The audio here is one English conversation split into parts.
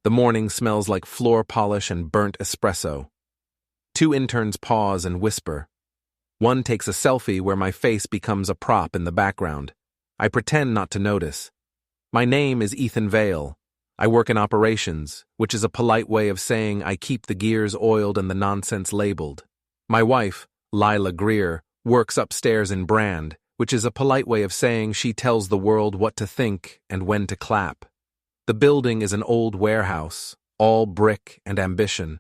The morning smells like floor polish and burnt espresso. Two interns pause and whisper. One takes a selfie where my face becomes a prop in the background. I pretend not to notice. My name is Ethan Vale. I work in operations, which is a polite way of saying I keep the gears oiled and the nonsense labeled. My wife, Lila, works upstairs in brand, which is a polite way of saying she tells the world what to think and when to clap. The building is an old warehouse, all brick and ambition.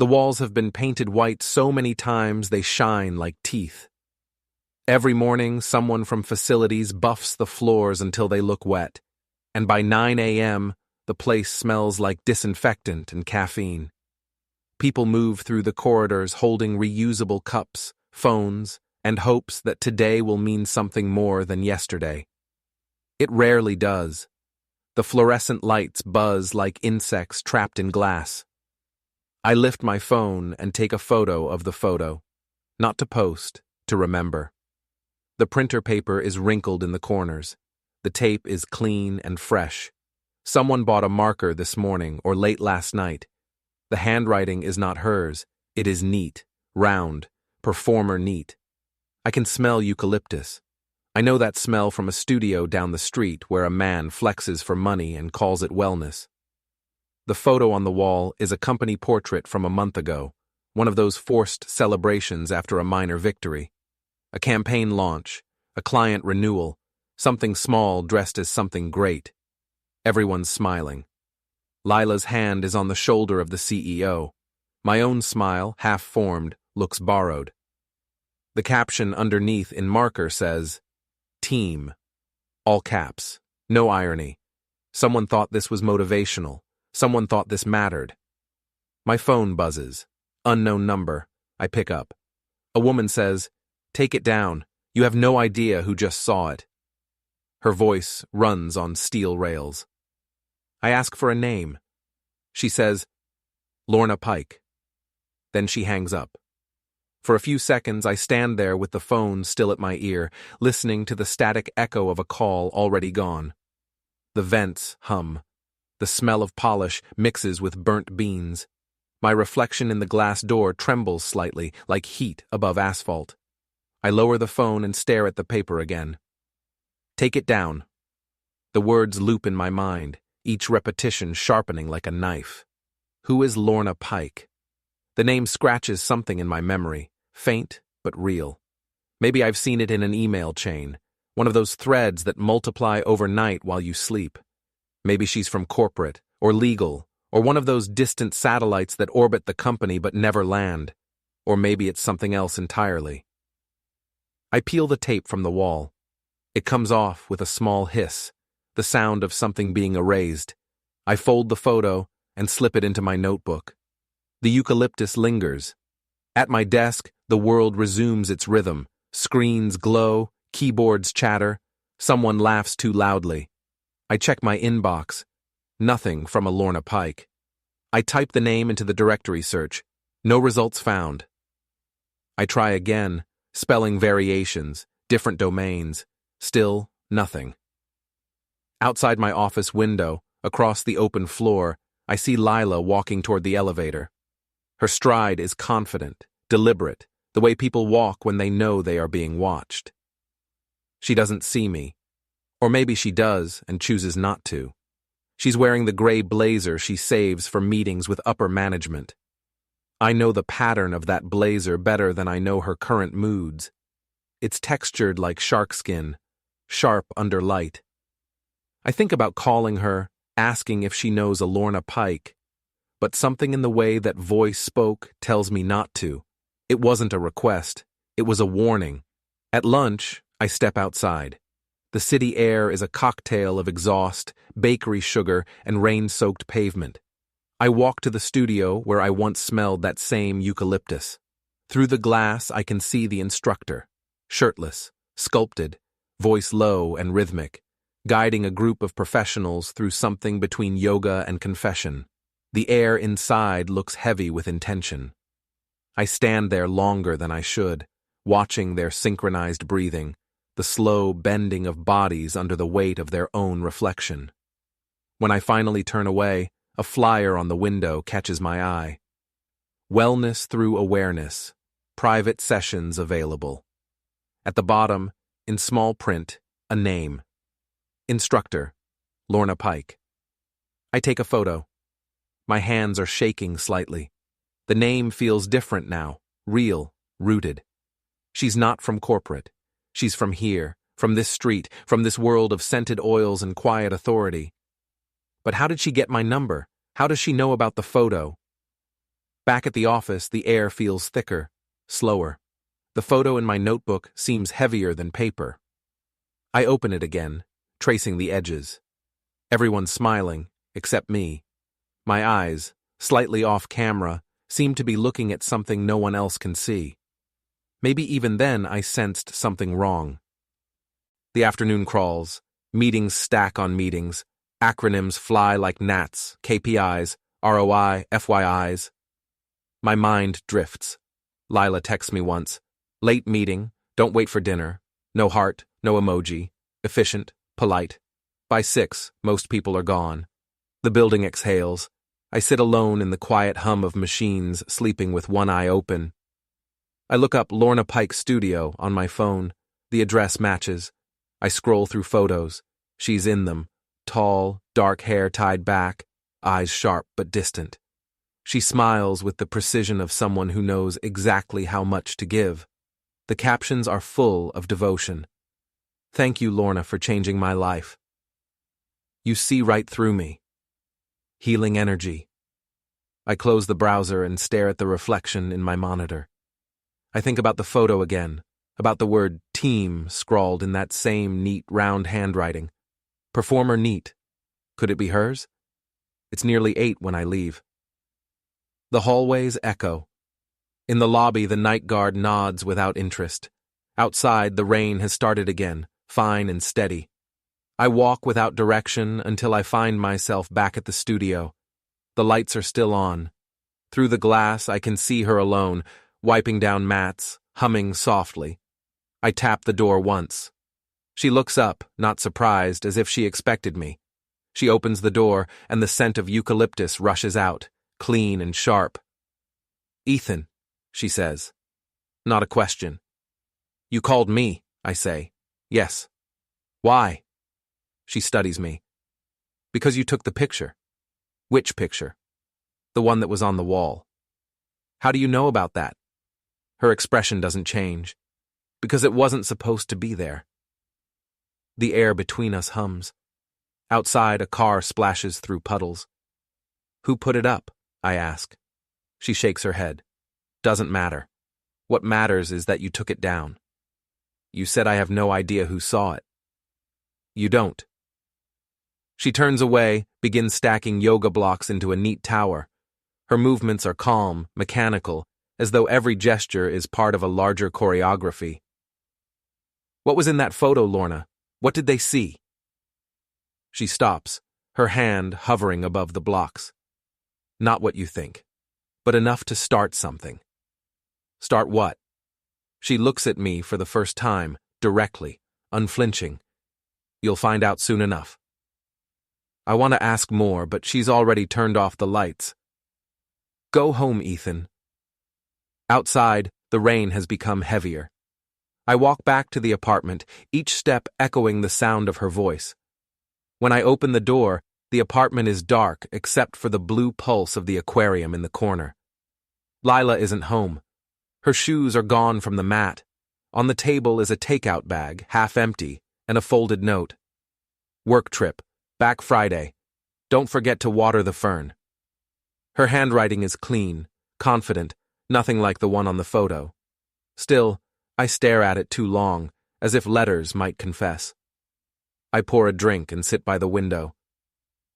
The walls have been painted white so many times they shine like teeth. Every morning, someone from facilities buffs the floors until they look wet, and by 9 a.m., the place smells like disinfectant and caffeine. People move through the corridors holding reusable cups, phones, and hopes that today will mean something more than yesterday. It rarely does. The fluorescent lights buzz like insects trapped in glass. I lift my phone and take a photo of the photo. Not to post, to remember. The printer paper is wrinkled in the corners. The tape is clean and fresh. Someone bought a marker this morning or late last night. The handwriting is not hers. It is neat, round, performer neat. I can smell eucalyptus. I know that smell from a studio down the street where a man flexes for money and calls it wellness. The photo on the wall is a company portrait from a month ago, one of those forced celebrations after a minor victory. A campaign launch, a client renewal, something small dressed as something great. Everyone's smiling. Lila's hand is on the shoulder of the CEO. My own smile, half-formed, looks borrowed. The caption underneath in marker says, Team. All caps. No irony. Someone thought this was motivational. Someone thought this mattered. My phone buzzes. Unknown number. I pick up. A woman says, "Take it down. You have no idea who just saw it." Her voice runs on steel rails. I ask for a name. She says, "Lorna Pike." Then she hangs up. For a few seconds, I stand there with the phone still at my ear, listening to the static echo of a call already gone. The vents hum. The smell of polish mixes with burnt beans. My reflection in the glass door trembles slightly, like heat above asphalt. I lower the phone and stare at the paper again. Take it down. The words loop in my mind, each repetition sharpening like a knife. Who is Lorna Pike? The name scratches something in my memory. Faint, but real. Maybe I've seen it in an email chain, one of those threads that multiply overnight while you sleep. Maybe she's from corporate, or legal, or one of those distant satellites that orbit the company but never land. Or maybe it's something else entirely. I peel the tape from the wall. It comes off with a small hiss, the sound of something being erased. I fold the photo and slip it into my notebook. The eucalyptus lingers. At my desk, the world resumes its rhythm. Screens glow, keyboards chatter. Someone laughs too loudly. I check my inbox. Nothing from a Lorna Pike. I type the name into the directory search. No results found. I try again, spelling variations, different domains. Still nothing. Outside my office window, across the open floor, I see Lila walking toward the elevator. Her stride is confident, deliberate, the way people walk when they know they are being watched. She doesn't see me. Or maybe she does and chooses not to. She's wearing the gray blazer she saves for meetings with upper management. I know the pattern of that blazer better than I know her current moods. It's textured like shark skin, sharp under light. I think about calling her, asking if she knows a Lorna Pike, but something in the way that voice spoke tells me not to. It wasn't a request. It was a warning. At lunch, I step outside. The city air is a cocktail of exhaust, bakery sugar, and rain-soaked pavement. I walk to the studio where I once smelled that same eucalyptus. Through the glass, I can see the instructor, shirtless, sculpted, voice low and rhythmic, guiding a group of professionals through something between yoga and confession. The air inside looks heavy with intention. I stand there longer than I should, watching their synchronized breathing, the slow bending of bodies under the weight of their own reflection. When I finally turn away, A flyer on the window catches my eye. Wellness through awareness. Private sessions available. At the bottom, in small print, a name. Instructor, Lorna Pike. I take a photo. My hands are shaking slightly. The name feels different now, real, rooted. She's not from corporate. She's from here, from this street, from this world of scented oils and quiet authority. But how did she get my number? How does she know about the photo? Back at the office, the air feels thicker, slower. The photo in my notebook seems heavier than paper. I open it again, tracing the edges. Everyone's smiling, except me. My eyes, slightly off camera, seem to be looking at something no one else can see. Maybe even then I sensed something wrong. The afternoon crawls, meetings stack on meetings, acronyms fly like gnats, KPIs, ROI, FYIs. My mind drifts. Lila texts me once. Late meeting, don't wait for dinner. No heart, no emoji. Efficient, polite. By 6, most people are gone. The building exhales. I sit alone in the quiet hum of machines, sleeping with one eye open. I look up Lorna Pike's studio on my phone. The address matches. I scroll through photos. She's in them. Tall, dark hair tied back, eyes sharp but distant. She smiles with the precision of someone who knows exactly how much to give. The captions are full of devotion. Thank you, Lorna, for changing my life. You see right through me. Healing energy. I close the browser and stare at the reflection in my monitor. I think about the photo again, about the word team scrawled in that same neat, round handwriting. Performer neat. Could it be hers? It's nearly 8 when I leave. The hallways echo. In the lobby, the night guard nods without interest. Outside, the rain has started again, fine and steady. I walk without direction until I find myself back at the studio. The lights are still on. Through the glass, I can see her alone, wiping down mats, humming softly. I tap the door once. She looks up, not surprised, as if she expected me. She opens the door, and the scent of eucalyptus rushes out, clean and sharp. Ethan, she says. Not a question. You called me, I say. Yes. Why? She studies me. Because you took the picture. Which picture? The one that was on the wall. How do you know about that? Her expression doesn't change. Because it wasn't supposed to be there. The air between us hums. Outside, a car splashes through puddles. Who put it up? I ask. She shakes her head. Doesn't matter. What matters is that you took it down. You said I have no idea who saw it. You don't. She turns away, begins stacking yoga blocks into a neat tower. Her movements are calm, mechanical, as though every gesture is part of a larger choreography. What was in that photo, Lorna? What did they see? She stops, her hand hovering above the blocks. Not what you think, but enough to start something. Start what? She looks at me for the first time, directly, unflinching. You'll find out soon enough. I want to ask more, but she's already turned off the lights. Go home, Ethan. Outside, the rain has become heavier. I walk back to the apartment, each step echoing the sound of her voice. When I open the door, the apartment is dark except for the blue pulse of the aquarium in the corner. Lila isn't home. Her shoes are gone from the mat. On the table is a takeout bag, half empty, and a folded note. Work trip. Back Friday. Don't forget to water the fern. Her handwriting is clean, confident, nothing like the one on the photo. Still, I stare at it too long, as if letters might confess. I pour a drink and sit by the window.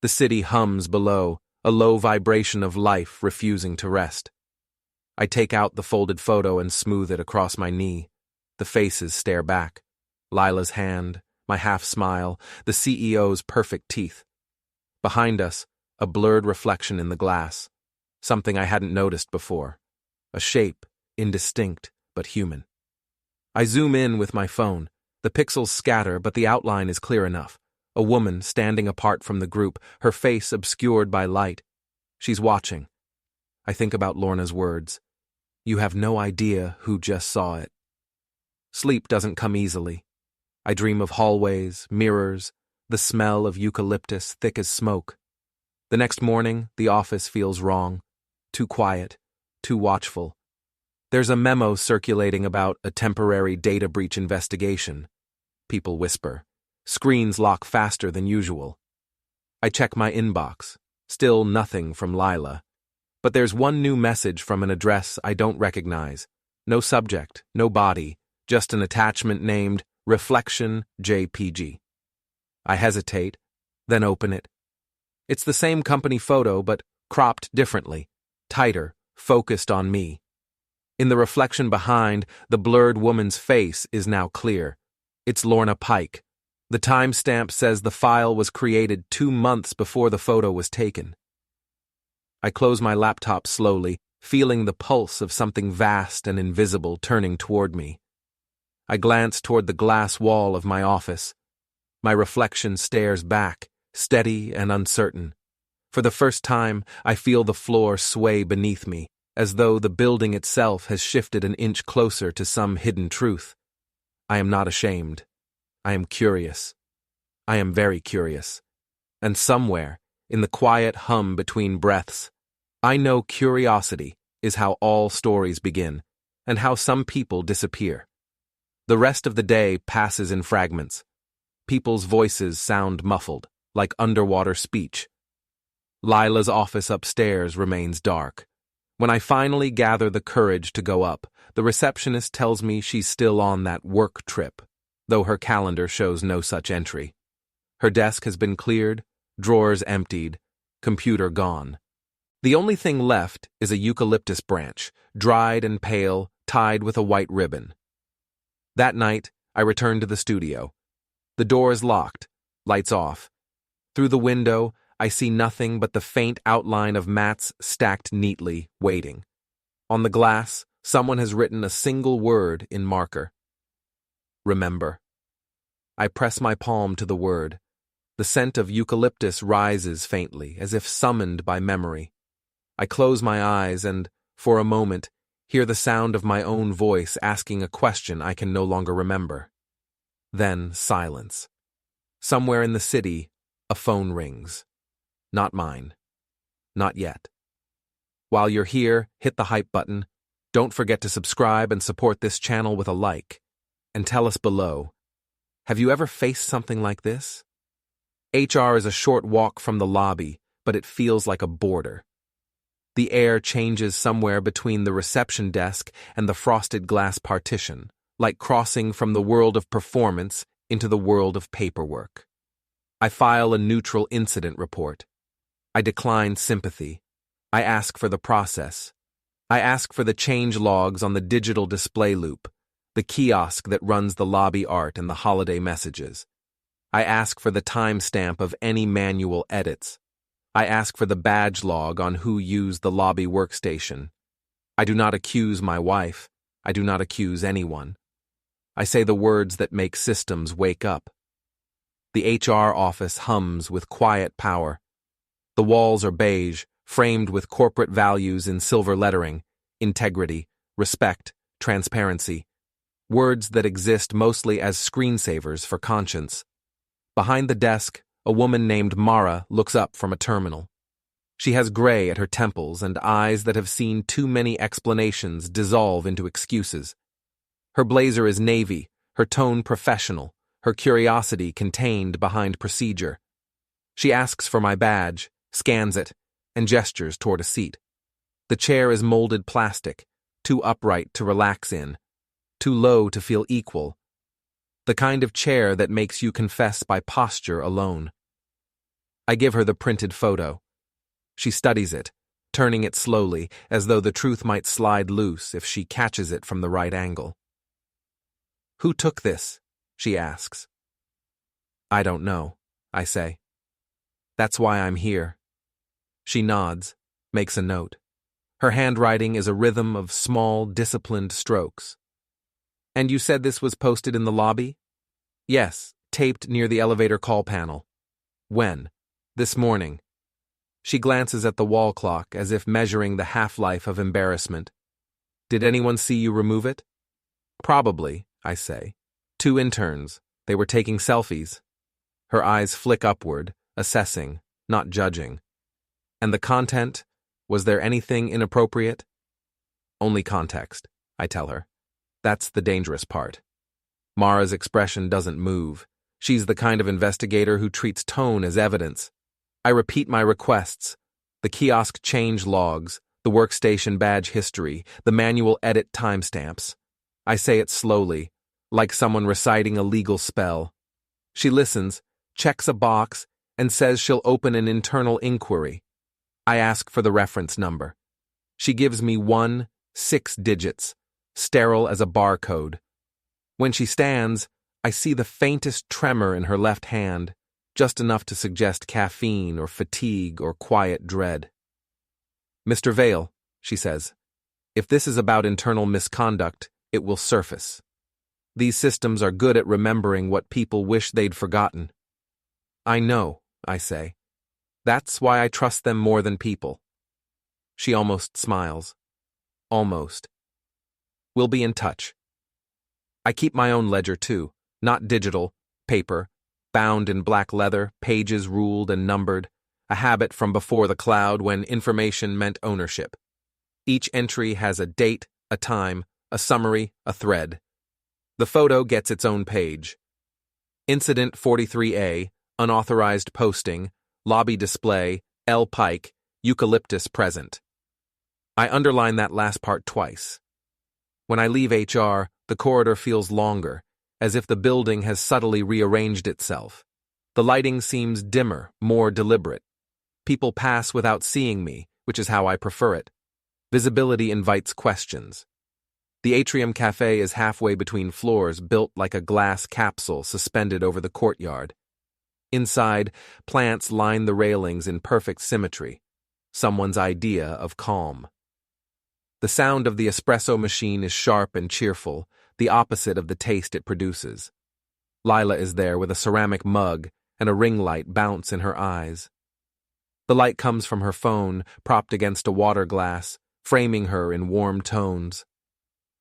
The city hums below, a low vibration of life refusing to rest. I take out the folded photo and smooth it across my knee. The faces stare back. Lila's hand, my half-smile, the CEO's perfect teeth. Behind us, a blurred reflection in the glass. Something I hadn't noticed before. A shape, indistinct, but human. I zoom in with my phone. The pixels scatter, but the outline is clear enough. A woman standing apart from the group, her face obscured by light. She's watching. I think about Lorna's words. You have no idea who just saw it. Sleep doesn't come easily. I dream of hallways, mirrors, the smell of eucalyptus thick as smoke. The next morning, the office feels wrong. Too quiet, too watchful. There's a memo circulating about a temporary data breach investigation. People whisper. Screens lock faster than usual. I check my inbox. Still nothing from Lila. But there's one new message from an address I don't recognize. No subject, no body, just an attachment named Reflection JPG. I hesitate, then open it. It's the same company photo, but cropped differently, tighter, focused on me. In the reflection behind, the blurred woman's face is now clear. It's Lorna Pike. The timestamp says the file was created 2 months before the photo was taken. I close my laptop slowly, feeling the pulse of something vast and invisible turning toward me. I glance toward the glass wall of my office. My reflection stares back, steady and uncertain. For the first time, I feel the floor sway beneath me, as though the building itself has shifted an inch closer to some hidden truth. I am not ashamed. I am curious. I am very curious. And somewhere, in the quiet hum between breaths, I know curiosity is how all stories begin, and how some people disappear. The rest of the day passes in fragments. People's voices sound muffled, like underwater speech. Lila's office upstairs remains dark. When I finally gather the courage to go up, the receptionist tells me she's still on that work trip, though her calendar shows no such entry. Her desk has been cleared, drawers emptied, computer gone. The only thing left is a eucalyptus branch, dried and pale, tied with a white ribbon. That night, I return to the studio. The door is locked, lights off. Through the window, I see nothing but the faint outline of mats stacked neatly, waiting. On the glass, someone has written a single word in marker. Remember. I press my palm to the word. The scent of eucalyptus rises faintly, as if summoned by memory. I close my eyes and, for a moment, hear the sound of my own voice asking a question I can no longer remember. Then silence. Somewhere in the city, a phone rings. Not mine. Not yet. While you're here, hit the hype button. Don't forget to subscribe and support this channel with a like. And tell us below, have you ever faced something like this? HR is a short walk from the lobby, but it feels like a border. The air changes somewhere between the reception desk and the frosted glass partition, like crossing from the world of performance into the world of paperwork. I file a neutral incident report. I decline sympathy. I ask for the process. I ask for the change logs on the digital display loop, the kiosk that runs the lobby art and the holiday messages. I ask for the timestamp of any manual edits. I ask for the badge log on who used the lobby workstation. I do not accuse my wife. I do not accuse anyone. I say the words that make systems wake up. The HR office hums with quiet power. The walls are beige, framed with corporate values in silver lettering: integrity, respect, transparency. Words that exist mostly as screensavers for conscience. Behind the desk, a woman named Mara looks up from a terminal. She has gray at her temples and eyes that have seen too many explanations dissolve into excuses. Her blazer is navy, her tone professional, her curiosity contained behind procedure. She asks for my badge, scans it, and gestures toward a seat. The chair is molded plastic, too upright to relax in, too low to feel equal. The kind of chair that makes you confess by posture alone. I give her the printed photo. She studies it, turning it slowly, as though the truth might slide loose if she catches it from the right angle. "Who took this?" she asks. "I don't know," I say. "That's why I'm here." She nods, makes a note. Her handwriting is a rhythm of small, disciplined strokes. "And you said this was posted in the lobby?" "Yes, taped near the elevator call panel. When? This morning. She glances at the wall clock as if measuring the half-life of embarrassment. Did anyone see you remove it? Probably, I say. 2 interns. They were taking selfies. Her eyes flick upward, assessing, not judging. And the content? Was there anything inappropriate? Only context, I tell her. That's the dangerous part. Mara's expression doesn't move. She's the kind of investigator who treats tone as evidence. I repeat my requests. The kiosk change logs, the workstation badge history, the manual edit timestamps. I say it slowly, like someone reciting a legal spell. She listens, checks a box, and says she'll open an internal inquiry. I ask for the reference number. She gives me 6 digits, sterile as a barcode. When she stands, I see the faintest tremor in her left hand, just enough to suggest caffeine or fatigue or quiet dread. Mr. Vale, she says, if this is about internal misconduct, it will surface. These systems are good at remembering what people wish they'd forgotten. I know, I say. That's why I trust them more than people. She almost smiles. Almost. We'll be in touch. I keep my own ledger too, not digital, paper, bound in black leather, pages ruled and numbered, a habit from before the cloud when information meant ownership. Each entry has a date, a time, a summary, a thread. The photo gets its own page. Incident 43A, unauthorized posting, lobby display, L. Pike, eucalyptus present. I underline that last part twice. When I leave HR, the corridor feels longer, as if the building has subtly rearranged itself. The lighting seems dimmer, more deliberate. People pass without seeing me, which is how I prefer it. Visibility invites questions. The Atrium Cafe is halfway between floors, built like a glass capsule suspended over the courtyard. Inside, plants line the railings in perfect symmetry, someone's idea of calm. The sound of the espresso machine is sharp and cheerful, the opposite of the taste it produces. Lila is there with a ceramic mug and a ring light bounce in her eyes. The light comes from her phone, propped against a water glass, framing her in warm tones.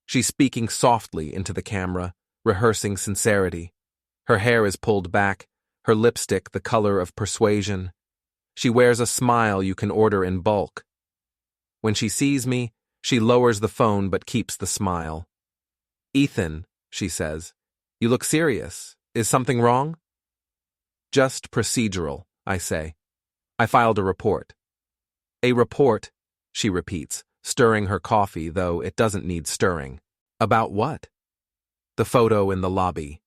She's speaking softly into the camera, rehearsing sincerity. Her hair is pulled back, her lipstick the color of persuasion. She wears a smile you can order in bulk. When she sees me, she lowers the phone but keeps the smile. Ethan, she says, you look serious. Is something wrong? Just procedural, I say. I filed a report. A report, she repeats, stirring her coffee, though it doesn't need stirring. About what? The photo in the lobby.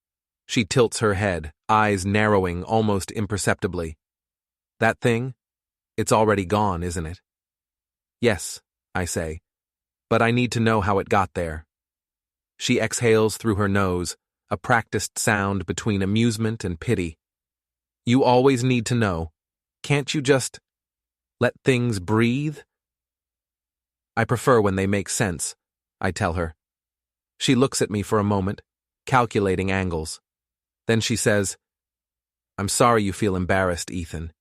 She tilts her head, eyes narrowing almost imperceptibly. That thing? It's already gone, isn't it? Yes, I say, but I need to know how it got there. She exhales through her nose, a practiced sound between amusement and pity. You always need to know. Can't you just let things breathe? I prefer when they make sense, I tell her. She looks at me for a moment, calculating angles. Then she says, I'm sorry you feel embarrassed, Ethan.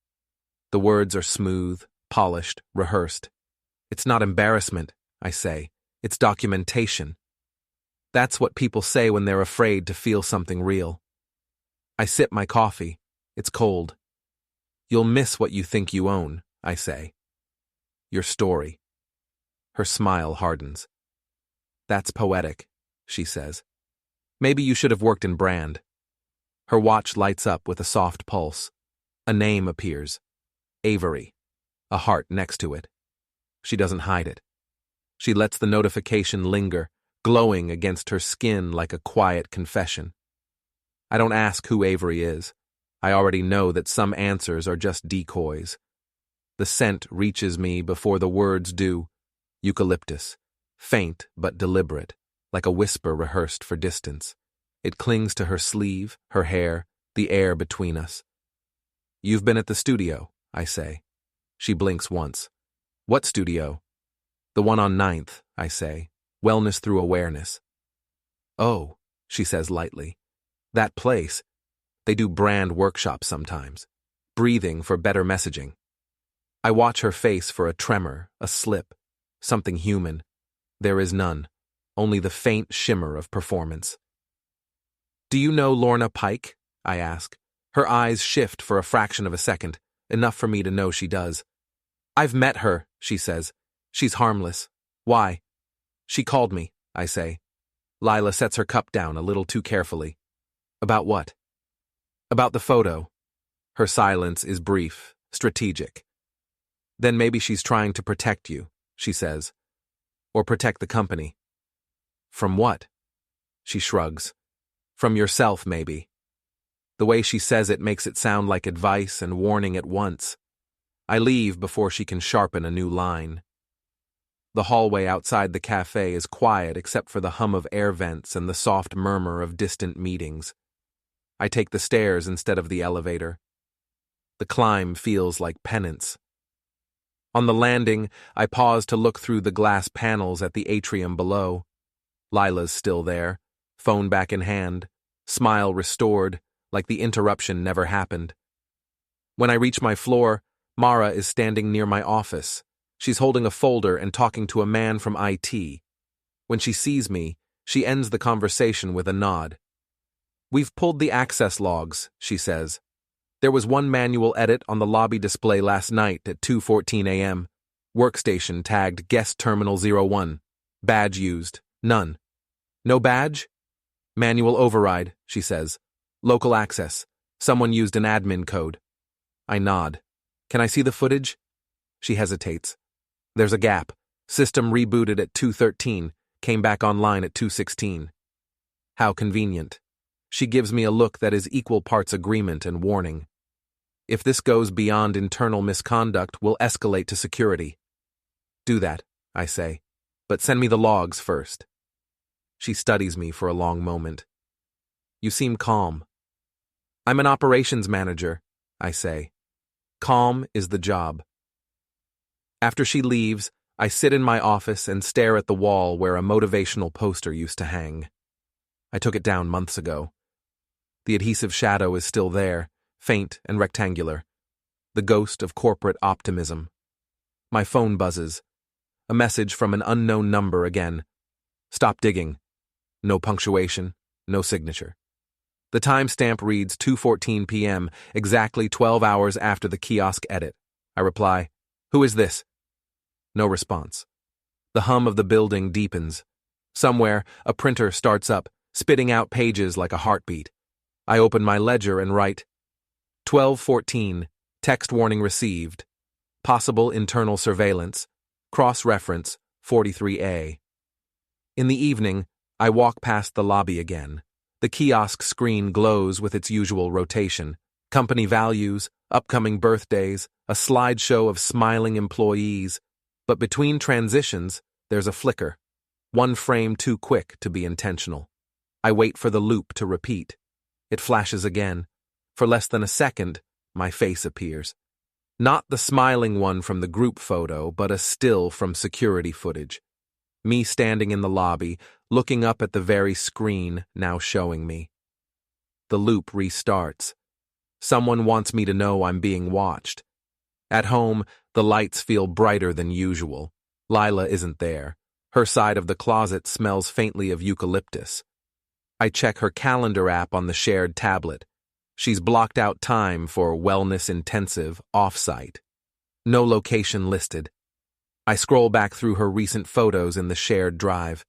The words are smooth, polished, rehearsed. It's not embarrassment, I say. It's documentation. That's what people say when they're afraid to feel something real. I sip my coffee. It's cold. You'll miss what you think you own, I say. Your story. Her smile hardens. That's poetic, she says. Maybe you should have worked in brand. Her watch lights up with a soft pulse. A name appears. Avery. A heart next to it. She doesn't hide it. She lets the notification linger, glowing against her skin like a quiet confession. I don't ask who Avery is. I already know that some answers are just decoys. The scent reaches me before the words do. Eucalyptus. Faint but deliberate, like a whisper rehearsed for distance. It clings to her sleeve, her hair, the air between us. You've been at the studio, I say. She blinks once. What studio? The one on 9th, I say. Wellness through awareness. Oh, she says lightly. That place. They do brand workshops sometimes. Breathing for better messaging. I watch her face for a tremor, a slip, something human. There is none, only the faint shimmer of performance. Do you know Lorna Pike? I ask. Her eyes shift for a fraction of a second, enough for me to know she does. I've met her, she says. She's harmless. Why? She called me, I say. Lila sets her cup down a little too carefully. About what? About the photo. Her silence is brief, strategic. Then maybe she's trying to protect you, she says. Or protect the company. From what? She shrugs. From yourself, maybe. The way she says it makes it sound like advice and warning at once. I leave before she can sharpen a new line. The hallway outside the cafe is quiet except for the hum of air vents and the soft murmur of distant meetings. I take the stairs instead of the elevator. The climb feels like penance. On the landing, I pause to look through the glass panels at the atrium below. Lila's still there, phone back in hand, smile restored, like the interruption never happened. When I reach my floor, Mara is standing near my office. She's holding a folder and talking to a man from IT. When she sees me, she ends the conversation with a nod. We've pulled the access logs, she says. There was one manual edit on the lobby display last night at 2:14 a.m. Workstation tagged Guest Terminal 01. Badge used. None. No badge? Manual override, she says. Local access. Someone used an admin code. I nod. Can I see the footage? She hesitates. There's a gap. System rebooted at 2:13, came back online at 2:16. How convenient. She gives me a look that is equal parts agreement and warning. If this goes beyond internal misconduct, we'll escalate to security. Do that, I say, but send me the logs first. She studies me for a long moment. You seem calm. I'm an operations manager, I say. Calm is the job. After she leaves, I sit in my office and stare at the wall where a motivational poster used to hang. I took it down months ago. The adhesive shadow is still there, faint and rectangular. The ghost of corporate optimism. My phone buzzes. A message from an unknown number again. Stop digging. No punctuation, no signature. The timestamp reads 2:14 p.m., exactly 12 hours after the kiosk edit. I reply, Who is this? No response. The hum of the building deepens. Somewhere, a printer starts up, spitting out pages like a heartbeat. I open my ledger and write, 12:14, text warning received. Possible internal surveillance. Cross-reference, 43A. In the evening, I walk past the lobby again. The kiosk screen glows with its usual rotation. Company values, upcoming birthdays, a slideshow of smiling employees. But between transitions, there's a flicker. One frame too quick to be intentional. I wait for the loop to repeat. It flashes again. For less than a second, my face appears. Not the smiling one from the group photo, but a still from security footage. Me standing in the lobby, looking up at the very screen now showing me. The loop restarts. Someone wants me to know I'm being watched. At home, the lights feel brighter than usual. Lila isn't there. Her side of the closet smells faintly of eucalyptus. I check her calendar app on the shared tablet. She's blocked out time for wellness intensive off-site. No location listed. I scroll back through her recent photos in the shared drive.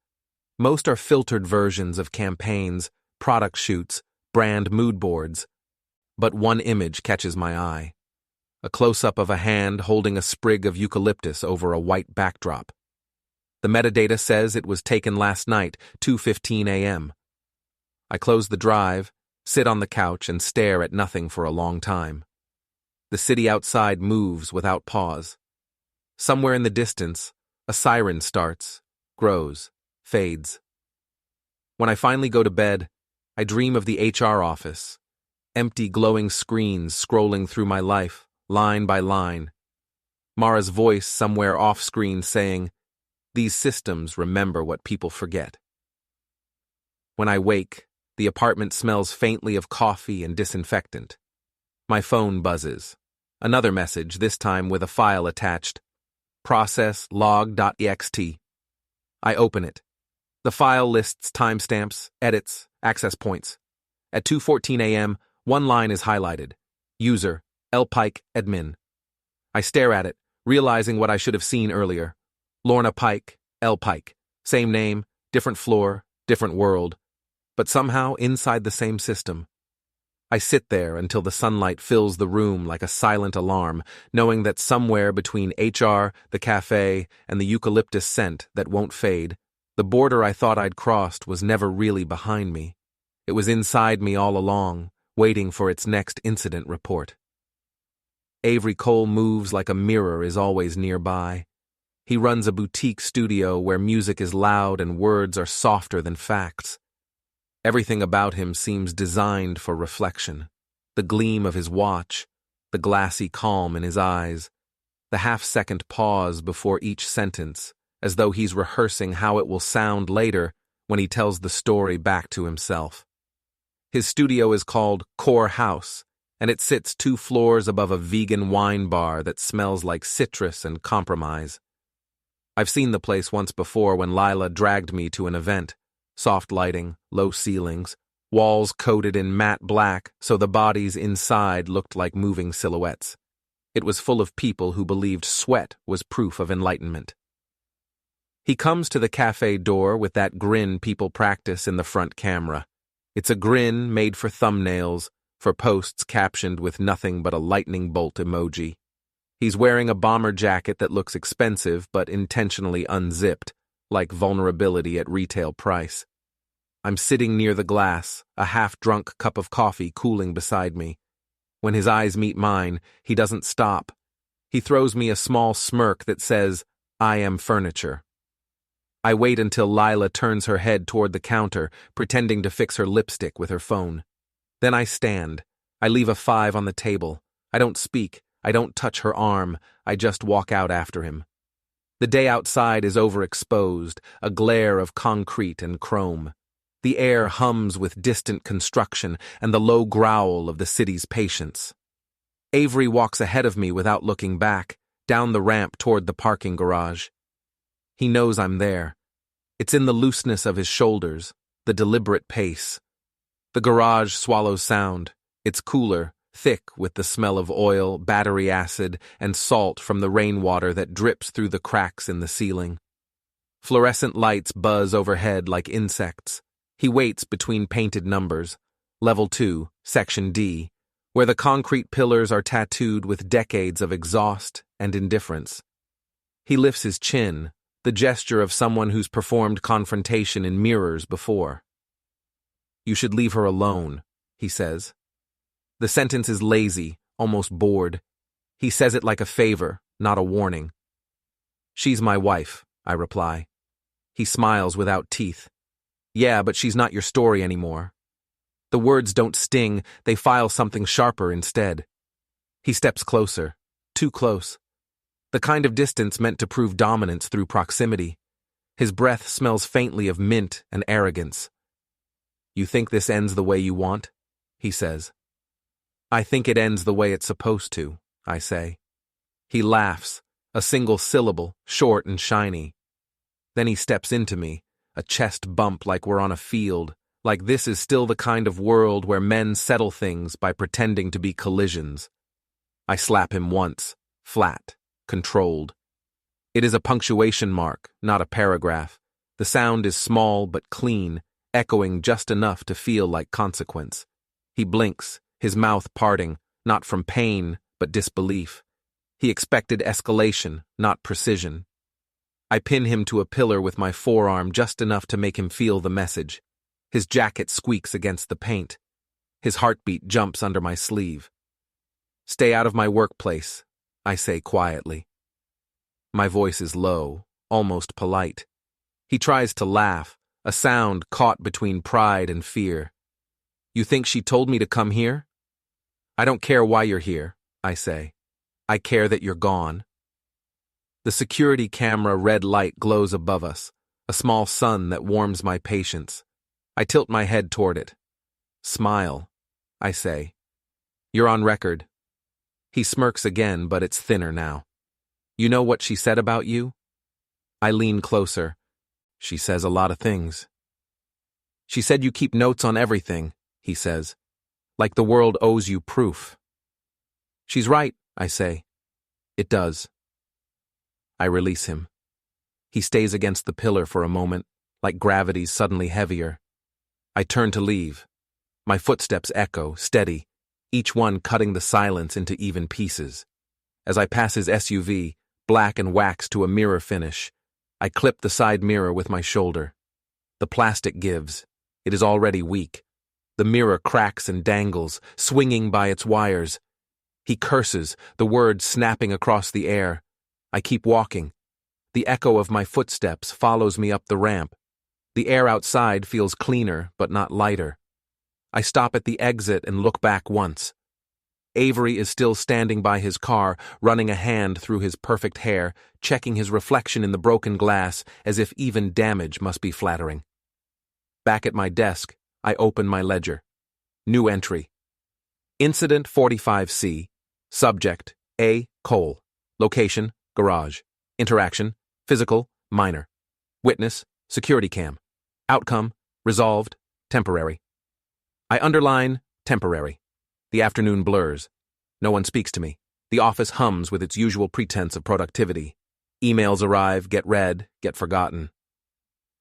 Most are filtered versions of campaigns, product shoots, brand mood boards. But one image catches my eye. A close-up of a hand holding a sprig of eucalyptus over a white backdrop. The metadata says it was taken last night, 2:15 a.m. I close the drive, sit on the couch, and stare at nothing for a long time. The city outside moves without pause. Somewhere in the distance, a siren starts, grows, fades. When I finally go to bed, I dream of the HR office. Empty glowing screens scrolling through my life, line by line. Mara's voice somewhere off-screen saying, "These systems remember what people forget." When I wake, The apartment smells faintly of coffee and disinfectant. My phone buzzes. Another message, this time with a file attached. Process log.ext. I open it. The file lists timestamps, edits, access points. At 2:14 a.m., one line is highlighted. User, L. Pike, admin. I stare at it, realizing what I should have seen earlier. Lorna Pike, L. Pike. Same name, different floor, different world. But somehow inside the same system. I sit there until the sunlight fills the room like a silent alarm, knowing that somewhere between HR, the cafe, and the eucalyptus scent that won't fade, the border I thought I'd crossed was never really behind me. It was inside me all along, waiting for its next incident report. Avery Cole moves like a mirror is always nearby. He runs a boutique studio where music is loud and words are softer than facts. Everything about him seems designed for reflection. The gleam of his watch, the glassy calm in his eyes, the half-second pause before each sentence, as though he's rehearsing how it will sound later when he tells the story back to himself. His studio is called Core House, and it sits 2 floors above a vegan wine bar that smells like citrus and compromise. I've seen the place once before when Lila dragged me to an event. Soft lighting, low ceilings, walls coated in matte black so the bodies inside looked like moving silhouettes. It was full of people who believed sweat was proof of enlightenment. He comes to the cafe door with that grin people practice in the front camera. It's a grin made for thumbnails, for posts captioned with nothing but a lightning bolt emoji. He's wearing a bomber jacket that looks expensive but intentionally unzipped, like vulnerability at retail price. I'm sitting near the glass, a half-drunk cup of coffee cooling beside me. When his eyes meet mine, he doesn't stop. He throws me a small smirk that says, "I am furniture." I wait until Lila turns her head toward the counter, pretending to fix her lipstick with her phone. Then I stand. I leave a 5 on the table. I don't speak. I don't touch her arm. I just walk out after him. The day outside is overexposed, a glare of concrete and chrome. The air hums with distant construction and the low growl of the city's patience. Avery walks ahead of me without looking back, down the ramp toward the parking garage. He knows I'm there. It's in the looseness of his shoulders, the deliberate pace. The garage swallows sound. It's cooler, thick with the smell of oil, battery acid, and salt from the rainwater that drips through the cracks in the ceiling. Fluorescent lights buzz overhead like insects. He waits between painted numbers, Level 2, Section D, where the concrete pillars are tattooed with decades of exhaust and indifference. He lifts his chin, the gesture of someone who's performed confrontation in mirrors before. "You should leave her alone," he says. The sentence is lazy, almost bored. He says it like a favor, not a warning. "She's my wife," I reply. He smiles without teeth. "Yeah, but she's not your story anymore." The words don't sting, they file something sharper instead. He steps closer, too close. The kind of distance meant to prove dominance through proximity. His breath smells faintly of mint and arrogance. "You think this ends the way you want?" he says. "I think it ends the way it's supposed to," I say. He laughs, a single syllable, short and shiny. Then he steps into me, a chest bump like we're on a field, like this is still the kind of world where men settle things by pretending to be collisions. I slap him once, flat, controlled. It is a punctuation mark, not a paragraph. The sound is small but clean, echoing just enough to feel like consequence. He blinks, his mouth parting, not from pain, but disbelief. He expected escalation, not precision. I pin him to a pillar with my forearm just enough to make him feel the message. His jacket squeaks against the paint. His heartbeat jumps under my sleeve. "Stay out of my workplace," I say quietly. My voice is low, almost polite. He tries to laugh, a sound caught between pride and fear. "You think she told me to come here?" "I don't care why you're here," I say. "I care that you're gone." The security camera red light glows above us, a small sun that warms my patience. I tilt my head toward it. Smile, I say. You're on record. He smirks again, but it's thinner now. You know what she said about you? I lean closer. She says a lot of things. She said you keep notes on everything, he says. Like the world owes you proof. She's right, I say. It does. I release him. He stays against the pillar for a moment, like gravity's suddenly heavier. I turn to leave. My footsteps echo, steady, each one cutting the silence into even pieces. As I pass his SUV, black and waxed to a mirror finish, I clip the side mirror with my shoulder. The plastic gives. It is already weak. The mirror cracks and dangles, swinging by its wires. He curses, the words snapping across the air. I keep walking. The echo of my footsteps follows me up the ramp. The air outside feels cleaner, but not lighter. I stop at the exit and look back once. Avery is still standing by his car, running a hand through his perfect hair, checking his reflection in the broken glass as if even damage must be flattering. Back at my desk, I open my ledger. New entry. Incident 45C. Subject, A. Cole. Location, garage. Interaction, physical, minor. Witness, security cam. Outcome, resolved, temporary. I underline, temporary. The afternoon blurs. No one speaks to me. The office hums with its usual pretense of productivity. Emails arrive, get read, get forgotten.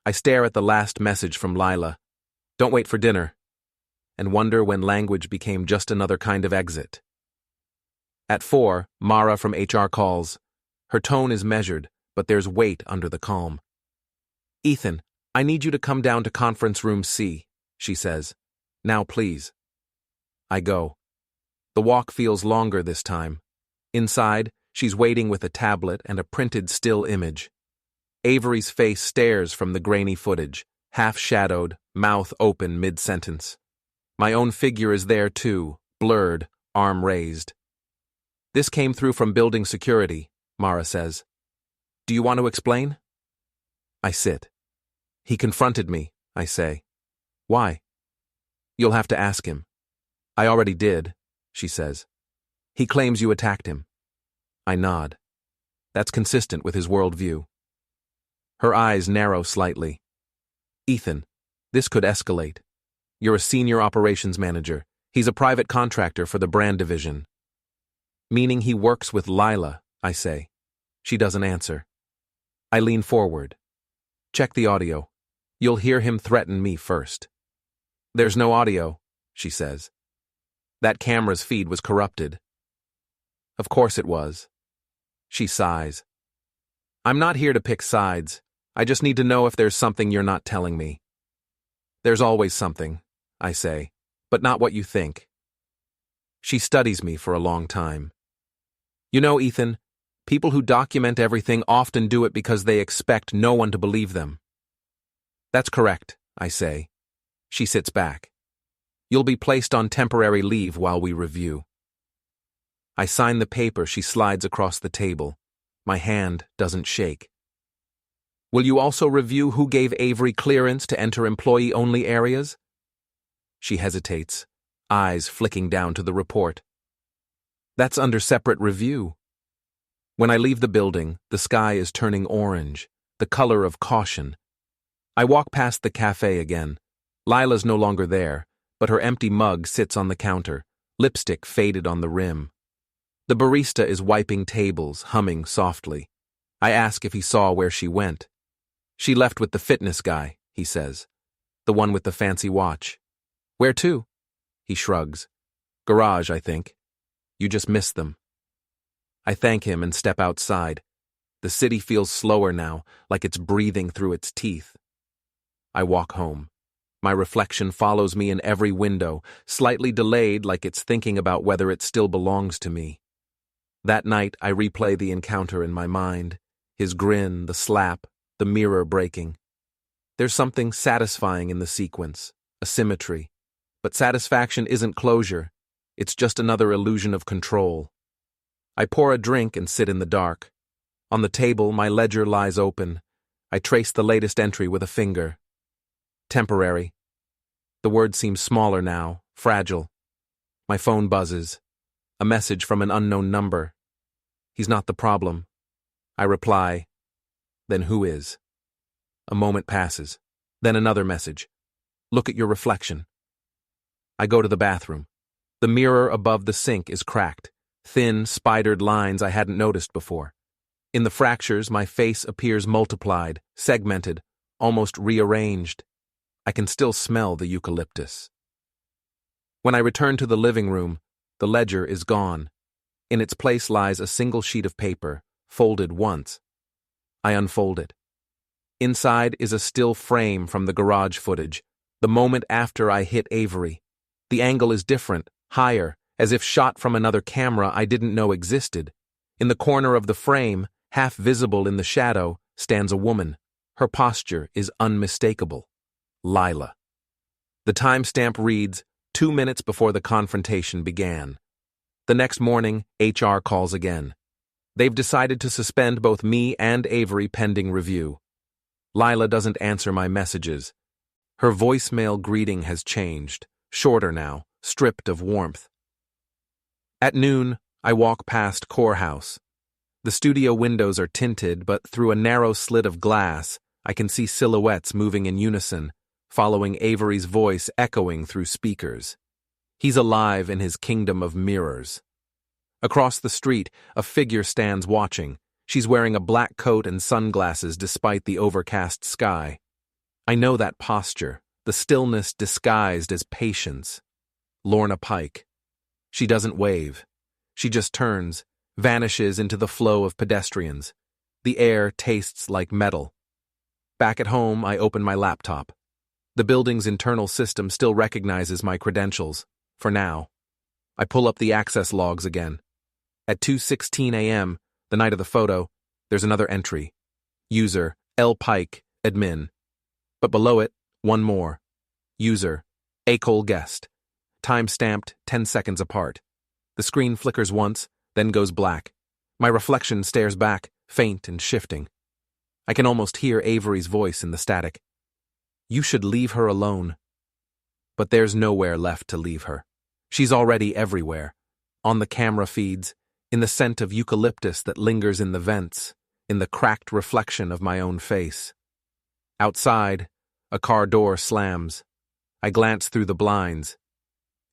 I stare at the last message from Lila. Don't wait for dinner. And wonder when language became just another kind of exit. At 4, Mara from HR calls. Her tone is measured, but there's weight under the calm. Ethan, I need you to come down to conference room C, she says. Now please. I go. The walk feels longer this time. Inside, she's waiting with a tablet and a printed still image. Avery's face stares from the grainy footage, half-shadowed, mouth open mid-sentence. My own figure is there too, blurred, arm raised. This came through from building security, Mara says. Do you want to explain? I sit. He confronted me, I say. Why? You'll have to ask him. I already did, she says. He claims you attacked him. I nod. That's consistent with his worldview. Her eyes narrow slightly. Ethan, this could escalate. You're a senior operations manager. He's a private contractor for the brand division. Meaning he works with Lila, I say. She doesn't answer. I lean forward. Check the audio. You'll hear him threaten me first. There's no audio, she says. That camera's feed was corrupted. Of course it was. She sighs. I'm not here to pick sides. I just need to know if there's something you're not telling me. There's always something, I say, but not what you think. She studies me for a long time. You know, Ethan, people who document everything often do it because they expect no one to believe them. That's correct, I say. She sits back. You'll be placed on temporary leave while we review. I sign the paper she slides across the table. My hand doesn't shake. Will you also review who gave Avery clearance to enter employee-only areas? She hesitates, eyes flicking down to the report. That's under separate review. When I leave the building, the sky is turning orange, the color of caution. I walk past the cafe again. Lila's no longer there, but her empty mug sits on the counter, lipstick faded on the rim. The barista is wiping tables, humming softly. I ask if he saw where she went. She left with the fitness guy, he says. The one with the fancy watch. Where to? He shrugs. Garage, I think. You just missed them. I thank him and step outside. The city feels slower now, like it's breathing through its teeth. I walk home. My reflection follows me in every window, slightly delayed like it's thinking about whether it still belongs to me. That night, I replay the encounter in my mind. His grin, the slap, the mirror breaking. There's something satisfying in the sequence, a symmetry. But satisfaction isn't closure. It's just another illusion of control. I pour a drink and sit in the dark. On the table, my ledger lies open. I trace the latest entry with a finger. Temporary. The word seems smaller now, fragile. My phone buzzes. A message from an unknown number. He's not the problem. I reply, then who is? A moment passes. Then another message. Look at your reflection. I go to the bathroom. The mirror above the sink is cracked. Thin, spidered lines I hadn't noticed before. In the fractures, my face appears multiplied, segmented, almost rearranged. I can still smell the eucalyptus. When I return to the living room, the ledger is gone. In its place lies a single sheet of paper, folded once. I unfold it. Inside is a still frame from the garage footage, the moment after I hit Avery. The angle is different, higher, as if shot from another camera I didn't know existed. In the corner of the frame, half visible in the shadow, stands a woman. Her posture is unmistakable. Lila. The timestamp reads, 2 minutes before the confrontation began. The next morning, HR calls again. They've decided to suspend both me and Avery pending review. Lila doesn't answer my messages. Her voicemail greeting has changed, shorter now, stripped of warmth. At noon, I walk past Core House. The studio windows are tinted, but through a narrow slit of glass, I can see silhouettes moving in unison, following Avery's voice echoing through speakers. He's alive in his kingdom of mirrors. Across the street, a figure stands watching. She's wearing a black coat and sunglasses despite the overcast sky. I know that posture, the stillness disguised as patience. Lorna Pike. She doesn't wave. She just turns, vanishes into the flow of pedestrians. The air tastes like metal. Back at home, I open my laptop. The building's internal system still recognizes my credentials, for now. I pull up the access logs again. At 2:16 a.m., the night of the photo, there's another entry. User, L. Pike, admin. But below it, one more. User, Acol guest. Time-stamped 10 seconds apart. The screen flickers once, then goes black. My reflection stares back, faint and shifting. I can almost hear Avery's voice in the static. You should leave her alone. But there's nowhere left to leave her. She's already everywhere. On the camera feeds, in the scent of eucalyptus that lingers in the vents, in the cracked reflection of my own face. Outside, a car door slams. I glance through the blinds.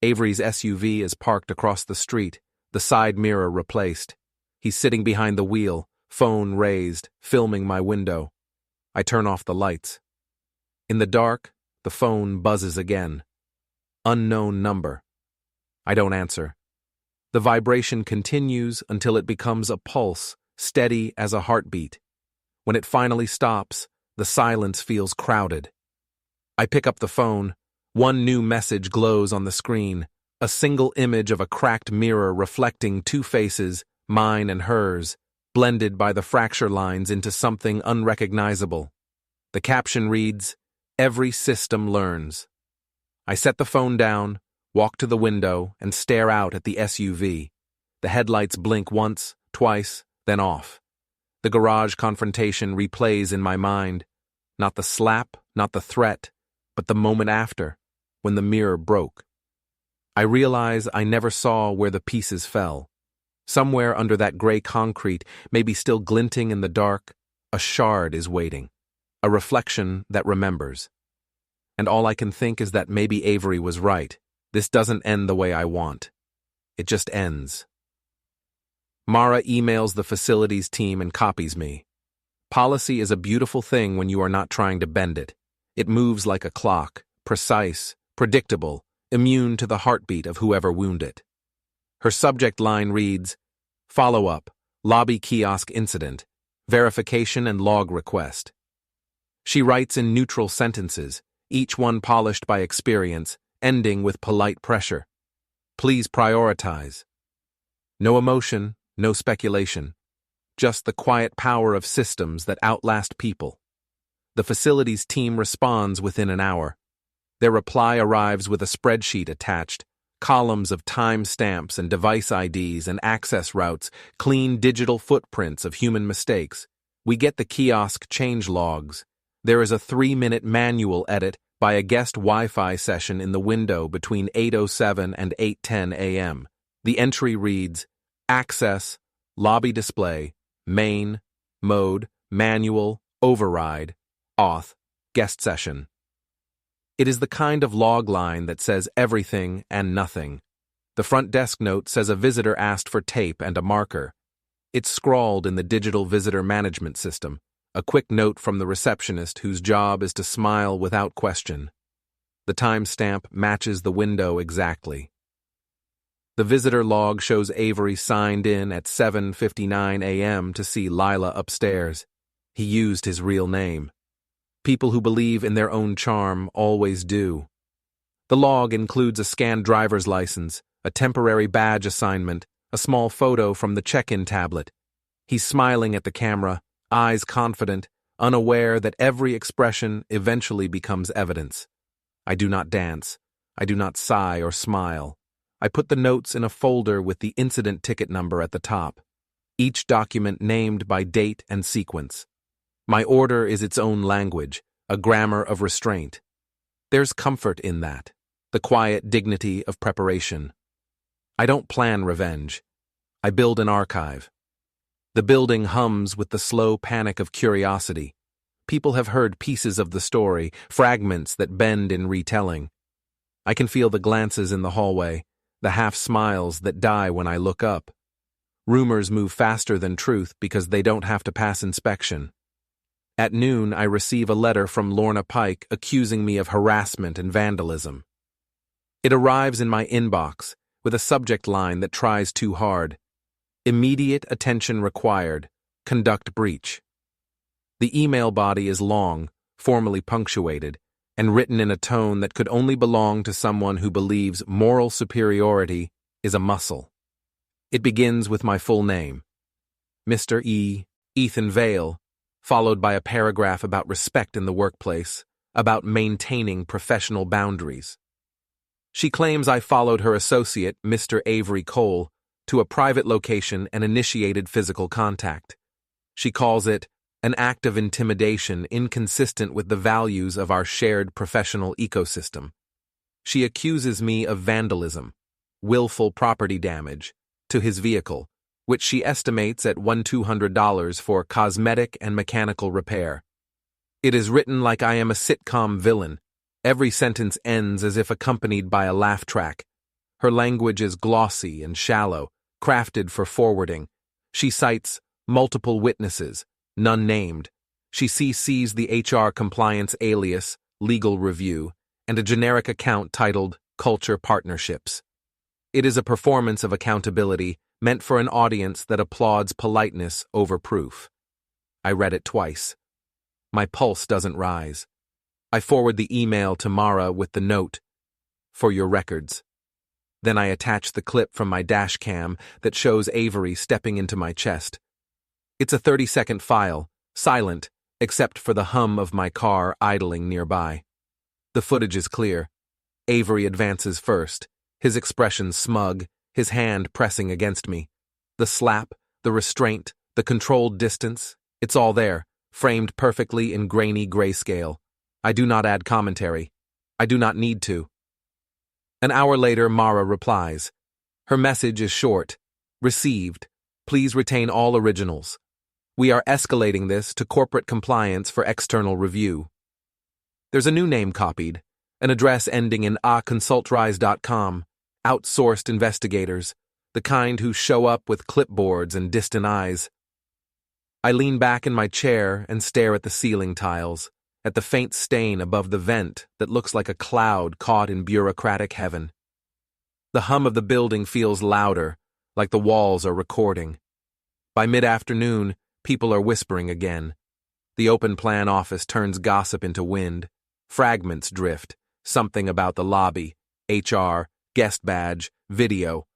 Avery's SUV is parked across the street, the side mirror replaced. He's sitting behind the wheel, phone raised, filming my window. I turn off the lights. In the dark, the phone buzzes again. Unknown number. I don't answer. The vibration continues until it becomes a pulse, steady as a heartbeat. When it finally stops, the silence feels crowded. I pick up the phone. One new message glows on the screen, a single image of a cracked mirror reflecting two faces, mine and hers, blended by the fracture lines into something unrecognizable. The caption reads, "Every system learns." I set the phone down, walk to the window, and stare out at the SUV. The headlights blink once, twice, then off. The garage confrontation replays in my mind. Not the slap, not the threat, but the moment after, when the mirror broke. I realize I never saw where the pieces fell. Somewhere under that gray concrete, maybe still glinting in the dark, a shard is waiting, a reflection that remembers. And all I can think is that maybe Avery was right. This doesn't end the way I want. It just ends. Mara emails the facilities team and copies me. Policy is a beautiful thing when you are not trying to bend it. It moves like a clock, precise, predictable, immune to the heartbeat of whoever wounded it. Her subject line reads, "Follow-up, lobby kiosk incident, verification and log request." She writes in neutral sentences, each one polished by experience, ending with polite pressure. Please prioritize. No emotion, no speculation. Just the quiet power of systems that outlast people. The facilities team responds within an hour. Their reply arrives with a spreadsheet attached, columns of time-stamps and device IDs and access routes, clean digital footprints of human mistakes. We get the kiosk change logs. There is a 3-minute manual edit by a guest Wi-Fi session in the window between 8:07 and 8:10 a.m. The entry reads, Access, Lobby Display, Main, Mode, Manual, Override, Auth, Guest Session. It is the kind of log line that says everything and nothing. The front desk note says a visitor asked for tape and a marker. It's scrawled in the digital visitor management system, a quick note from the receptionist whose job is to smile without question. The timestamp matches the window exactly. The visitor log shows Avery signed in at 7:59 a.m. to see Lila upstairs. He used his real name. People who believe in their own charm always do. The log includes a scanned driver's license, a temporary badge assignment, a small photo from the check-in tablet. He's smiling at the camera, eyes confident, unaware that every expression eventually becomes evidence. I do not dance. I do not sigh or smile. I put the notes in a folder with the incident ticket number at the top, each document named by date and sequence. My order is its own language, a grammar of restraint. There's comfort in that, the quiet dignity of preparation. I don't plan revenge. I build an archive. The building hums with the slow panic of curiosity. People have heard pieces of the story, fragments that bend in retelling. I can feel the glances in the hallway, the half-smiles that die when I look up. Rumors move faster than truth because they don't have to pass inspection. At noon, I receive a letter from Lorna Pike accusing me of harassment and vandalism. It arrives in my inbox with a subject line that tries too hard. Immediate attention required. Conduct breach. The email body is long, formally punctuated, and written in a tone that could only belong to someone who believes moral superiority is a muscle. It begins with my full name, Mr. Ethan Vale, followed by a paragraph about respect in the workplace, about maintaining professional boundaries. She claims I followed her associate, Mr. Avery Cole, to a private location and initiated physical contact. She calls it an act of intimidation inconsistent with the values of our shared professional ecosystem. She accuses me of vandalism, willful property damage, to his vehicle, which she estimates at $1,200 for cosmetic and mechanical repair. It is written like I am a sitcom villain. Every sentence ends as if accompanied by a laugh track. Her language is glossy and shallow, crafted for forwarding. She cites multiple witnesses, none named. She CCs the HR compliance alias, legal review, and a generic account titled Culture Partnerships. It is a performance of accountability meant for an audience that applauds politeness over proof. I read it twice. My pulse doesn't rise. I forward the email to Mara with the note, "For your records." Then I attach the clip from my dash cam that shows Avery stepping into my chest. It's a 30-second file, silent, except for the hum of my car idling nearby. The footage is clear. Avery advances first, his expression smug, his hand pressing against me. The slap, the restraint, the controlled distance, it's all there, framed perfectly in grainy grayscale. I do not add commentary. I do not need to. An hour later, Mara replies. Her message is short. Received. Please retain all originals. We are escalating this to corporate compliance for external review. There's a new name copied, an address ending in aconsultrise.com. Outsourced investigators, the kind who show up with clipboards and distant eyes. I lean back in my chair and stare at the ceiling tiles, at the faint stain above the vent that looks like a cloud caught in bureaucratic heaven. The hum of the building feels louder, like the walls are recording. By mid-afternoon, people are whispering again. The open plan office turns gossip into wind. Fragments drift, something about the lobby, HR, guest badge, video.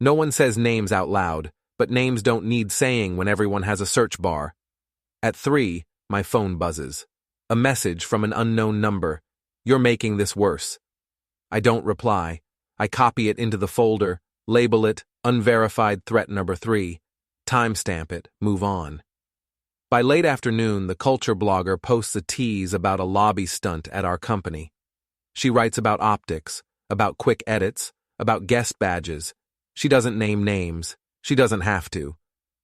No one says names out loud, but names don't need saying when everyone has a search bar. At 3, my phone buzzes. A message from an unknown number. You're making this worse. I don't reply. I copy it into the folder, label it unverified threat number 3, timestamp it, move on. By late afternoon, the culture blogger posts a tease about a lobby stunt at our company. She writes about optics, about quick edits, about guest badges. She doesn't name names. She doesn't have to.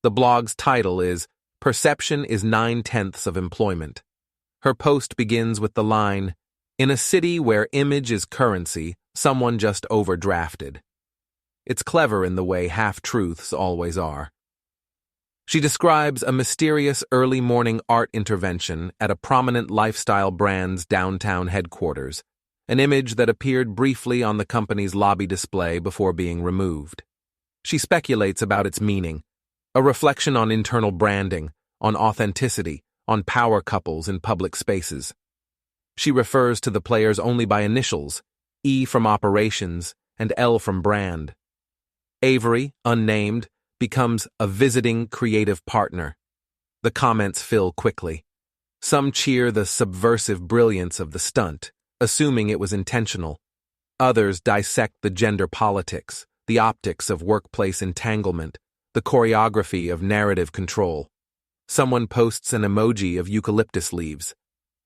The blog's title is Perception is 9/10 of Employment. Her post begins with the line, "In a city where image is currency, someone just overdrafted." It's clever in the way half-truths always are. She describes a mysterious early morning art intervention at a prominent lifestyle brand's downtown headquarters, an image that appeared briefly on the company's lobby display before being removed. She speculates about its meaning, a reflection on internal branding, on authenticity, on power couples in public spaces. She refers to the players only by initials, E from operations and L from brand. Avery, unnamed, becomes a visiting creative partner. The comments fill quickly. Some cheer the subversive brilliance of the stunt, assuming it was intentional. Others dissect the gender politics, the optics of workplace entanglement, the choreography of narrative control. Someone posts an emoji of eucalyptus leaves.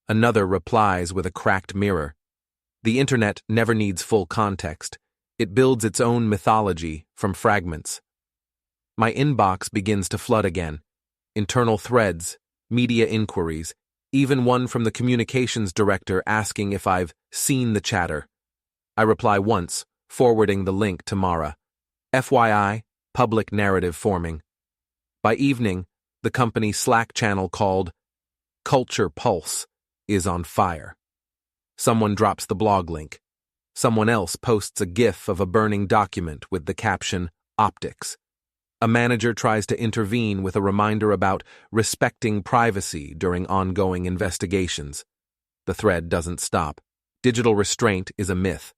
Another replies with a cracked mirror. The internet never needs full context. It builds its own mythology from fragments. My inbox begins to flood again. Internal threads, media inquiries, even one from the communications director asking if I've seen the chatter. I reply once, forwarding the link to Mara. FYI, public narrative forming. By evening, the company's Slack channel called Culture Pulse is on fire. Someone drops the blog link. Someone else posts a GIF of a burning document with the caption, Optics. A manager tries to intervene with a reminder about respecting privacy during ongoing investigations. The thread doesn't stop. Digital restraint is a myth.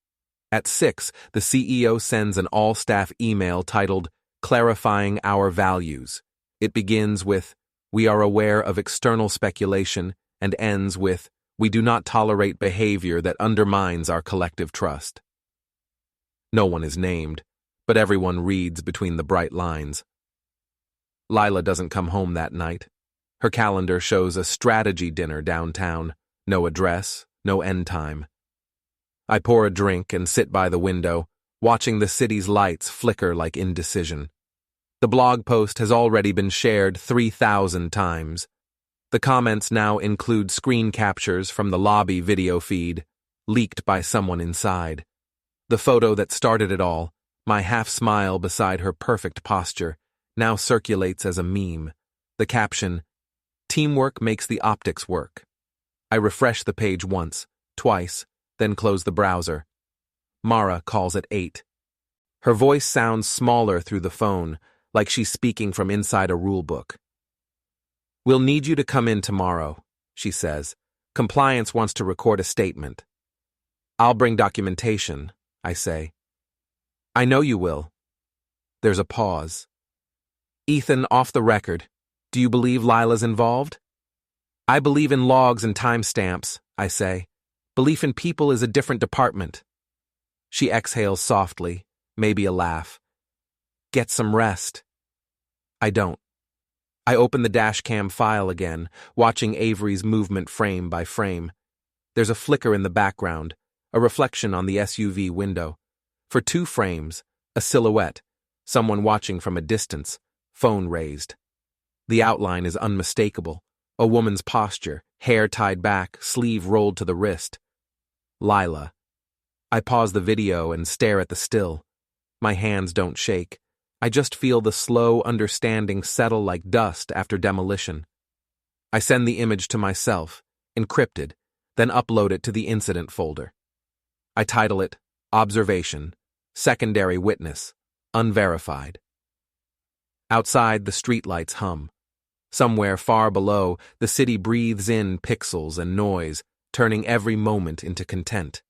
At 6, the CEO sends an all-staff email titled, Clarifying Our Values. It begins with, We are aware of external speculation, and ends with, We do not tolerate behavior that undermines our collective trust. No one is named, but everyone reads between the bright lines. Lila doesn't come home that night. Her calendar shows a strategy dinner downtown. No address, no end time. I pour a drink and sit by the window, watching the city's lights flicker like indecision. The blog post has already been shared 3,000 times. The comments now include screen captures from the lobby video feed, leaked by someone inside. The photo that started it all, my half-smile beside her perfect posture, now circulates as a meme. The caption, Teamwork makes the optics work. I refresh the page once, twice, then close the browser. Mara calls at 8. Her voice sounds smaller through the phone, like she's speaking from inside a rulebook. We'll need you to come in tomorrow, she says. Compliance wants to record a statement. I'll bring documentation, I say. I know you will. There's a pause. Ethan, off the record, do you believe Lila's involved? I believe in logs and timestamps, I say. Belief in people is a different department. She exhales softly, maybe a laugh. Get some rest. I don't. I open the dashcam file again, watching Avery's movement frame by frame. There's a flicker in the background, a reflection on the SUV window. For 2 frames, a silhouette, someone watching from a distance, phone raised. The outline is unmistakable, a woman's posture, hair tied back, sleeve rolled to the wrist. Lila. I pause the video and stare at the still. My hands don't shake. I just feel the slow understanding settle like dust after demolition. I send the image to myself, encrypted, then upload it to the incident folder. I title it, Observation, Secondary Witness, Unverified. Outside, the streetlights hum. Somewhere far below, the city breathes in pixels and noise, turning every moment into content.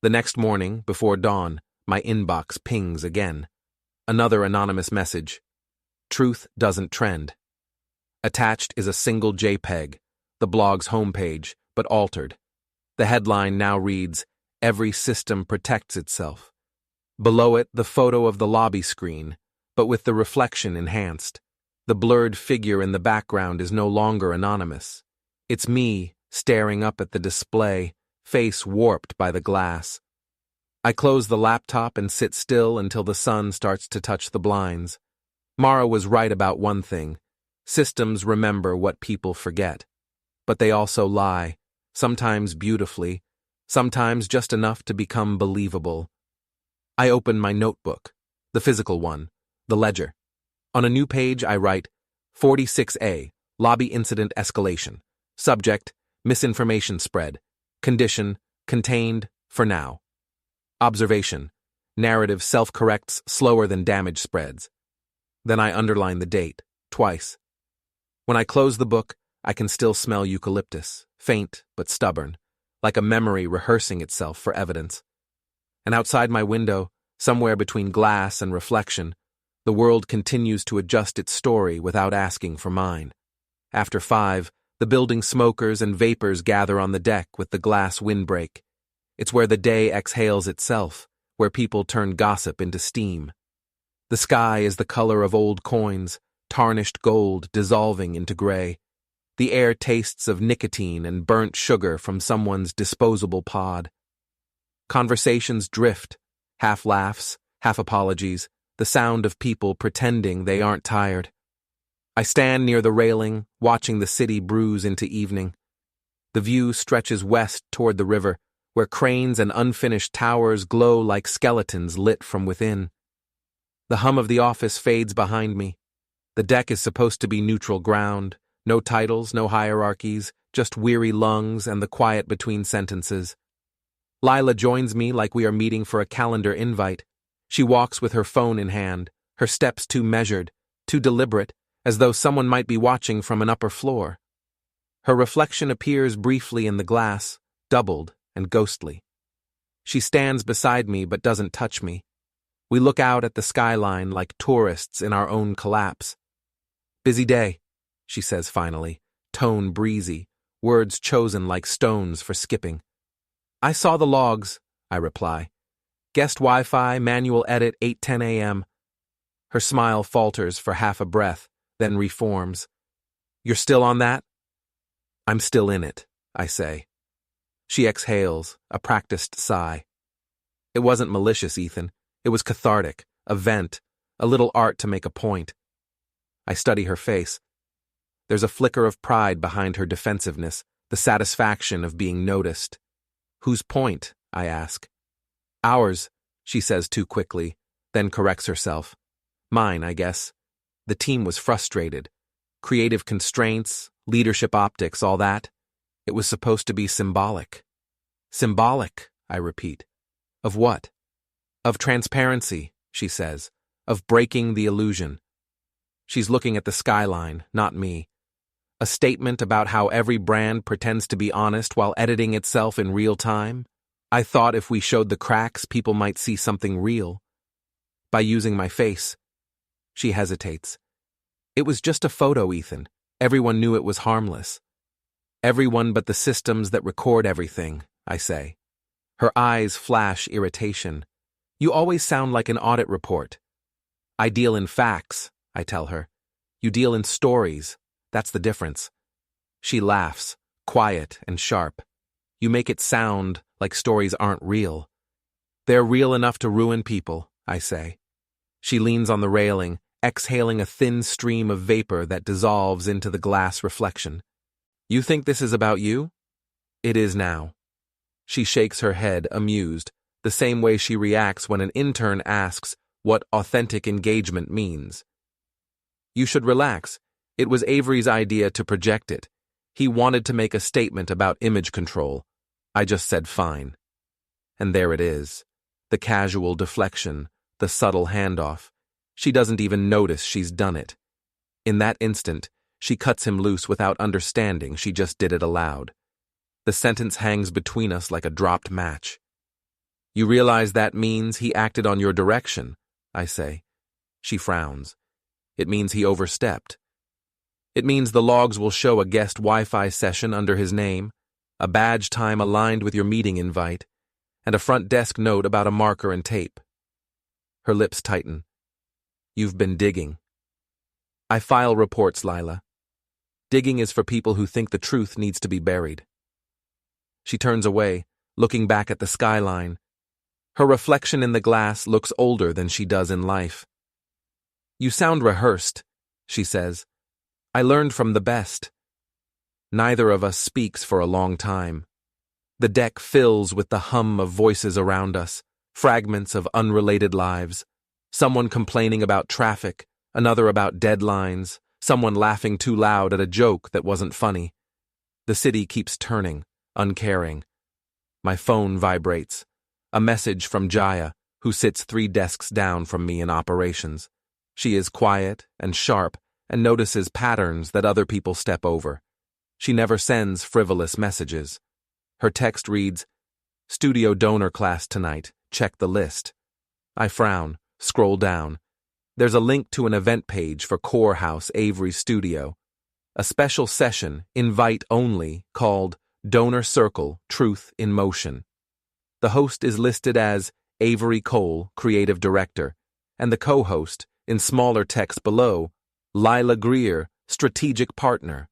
The next morning, before dawn, my inbox pings again. Another anonymous message. Truth doesn't trend. Attached is a single JPEG, the blog's homepage, but altered. The headline now reads, Every system protects itself. Below it, the photo of the lobby screen, but with the reflection enhanced. The blurred figure in the background is no longer anonymous. It's me, staring up at the display, face warped by the glass. I close the laptop and sit still until the sun starts to touch the blinds. Mara was right about one thing. Systems remember what people forget. But they also lie, sometimes beautifully, sometimes just enough to become believable. I open my notebook, the physical one, the ledger. On a new page I write, 46A, Lobby Incident Escalation. Subject, misinformation spread. Condition, contained, for now. Observation, narrative self-corrects slower than damage spreads. Then I underline the date, twice. When I close the book, I can still smell eucalyptus, faint but stubborn, like a memory rehearsing itself for evidence. And outside my window, somewhere between glass and reflection, the world continues to adjust its story without asking for mine. After 5, the building smokers and vapors gather on the deck with the glass windbreak. It's where the day exhales itself, where people turn gossip into steam. The sky is the color of old coins, tarnished gold dissolving into gray. The air tastes of nicotine and burnt sugar from someone's disposable pod. Conversations drift, half laughs, half apologies, the sound of people pretending they aren't tired. I stand near the railing, watching the city bruise into evening. The view stretches west toward the river, where cranes and unfinished towers glow like skeletons lit from within. The hum of the office fades behind me. The deck is supposed to be neutral ground, no titles, no hierarchies, just weary lungs and the quiet between sentences. Lila joins me like we are meeting for a calendar invite. She walks with her phone in hand, her steps too measured, too deliberate, as though someone might be watching from an upper floor. Her reflection appears briefly in the glass, doubled and ghostly. She stands beside me but doesn't touch me. We look out at the skyline like tourists in our own collapse. "Busy day," she says finally, tone breezy, words chosen like stones for skipping. "I saw the logs," I reply. "Guest Wi-Fi, manual edit, 8:10 a.m. Her smile falters for half a breath, then reforms. "You're still on that?" "I'm still in it," I say. She exhales, a practiced sigh. "It wasn't malicious, Ethan. It was cathartic, a vent, a little art to make a point." I study her face. There's a flicker of pride behind her defensiveness, the satisfaction of being noticed. "Whose point?" I ask. "Ours," she says too quickly, then corrects herself. "Mine, I guess. The team was frustrated. Creative constraints, leadership optics, all that. It was supposed to be symbolic." "Symbolic," I repeat. "Of what?" "Of transparency," she says. "Of breaking the illusion." She's looking at the skyline, not me. A statement about how every brand pretends to be honest while editing itself in real time? I thought if we showed the cracks, people might see something real. By using my face. She hesitates. "It was just a photo, Ethan. Everyone knew it was harmless." "Everyone but the systems that record everything," I say. Her eyes flash irritation. "You always sound like an audit report." "I deal in facts," I tell her. "You deal in stories. That's the difference." She laughs, quiet and sharp. "You make it sound like stories aren't real." "They're real enough to ruin people," I say. She leans on the railing, exhaling a thin stream of vapor that dissolves into the glass reflection. "You think this is about you?" "It is now." She shakes her head, amused, the same way she reacts when an intern asks what authentic engagement means. "You should relax. It was Avery's idea to project it. He wanted to make a statement about image control. I just said fine." And there it is. The casual deflection, the subtle handoff. She doesn't even notice she's done it. In that instant, she cuts him loose without understanding she just did it aloud. The sentence hangs between us like a dropped match. "You realize that means he acted on your direction," I say. She frowns. "It means he overstepped. It means the logs will show a guest Wi-Fi session under his name, a badge time aligned with your meeting invite, and a front desk note about a marker and tape." Her lips tighten. "You've been digging." "I file reports, Lila. Digging is for people who think the truth needs to be buried." She turns away, looking back at the skyline. Her reflection in the glass looks older than she does in life. "You sound rehearsed," she says. "I learned from the best." Neither of us speaks for a long time. The deck fills with the hum of voices around us, fragments of unrelated lives. Someone complaining about traffic, another about deadlines, someone laughing too loud at a joke that wasn't funny. The city keeps turning, uncaring. My phone vibrates. A message from Jaya, who sits 3 desks down from me in operations. She is quiet and sharp and notices patterns that other people step over. She never sends frivolous messages. Her text reads, "Studio donor class tonight, check the list." I frown, scroll down. There's a link to an event page for Core House Avery Studio. A special session, invite only, called Donor Circle, Truth in Motion. The host is listed as Avery Cole, Creative Director, and the co-host, in smaller text below, Lila Greer, Strategic Partner.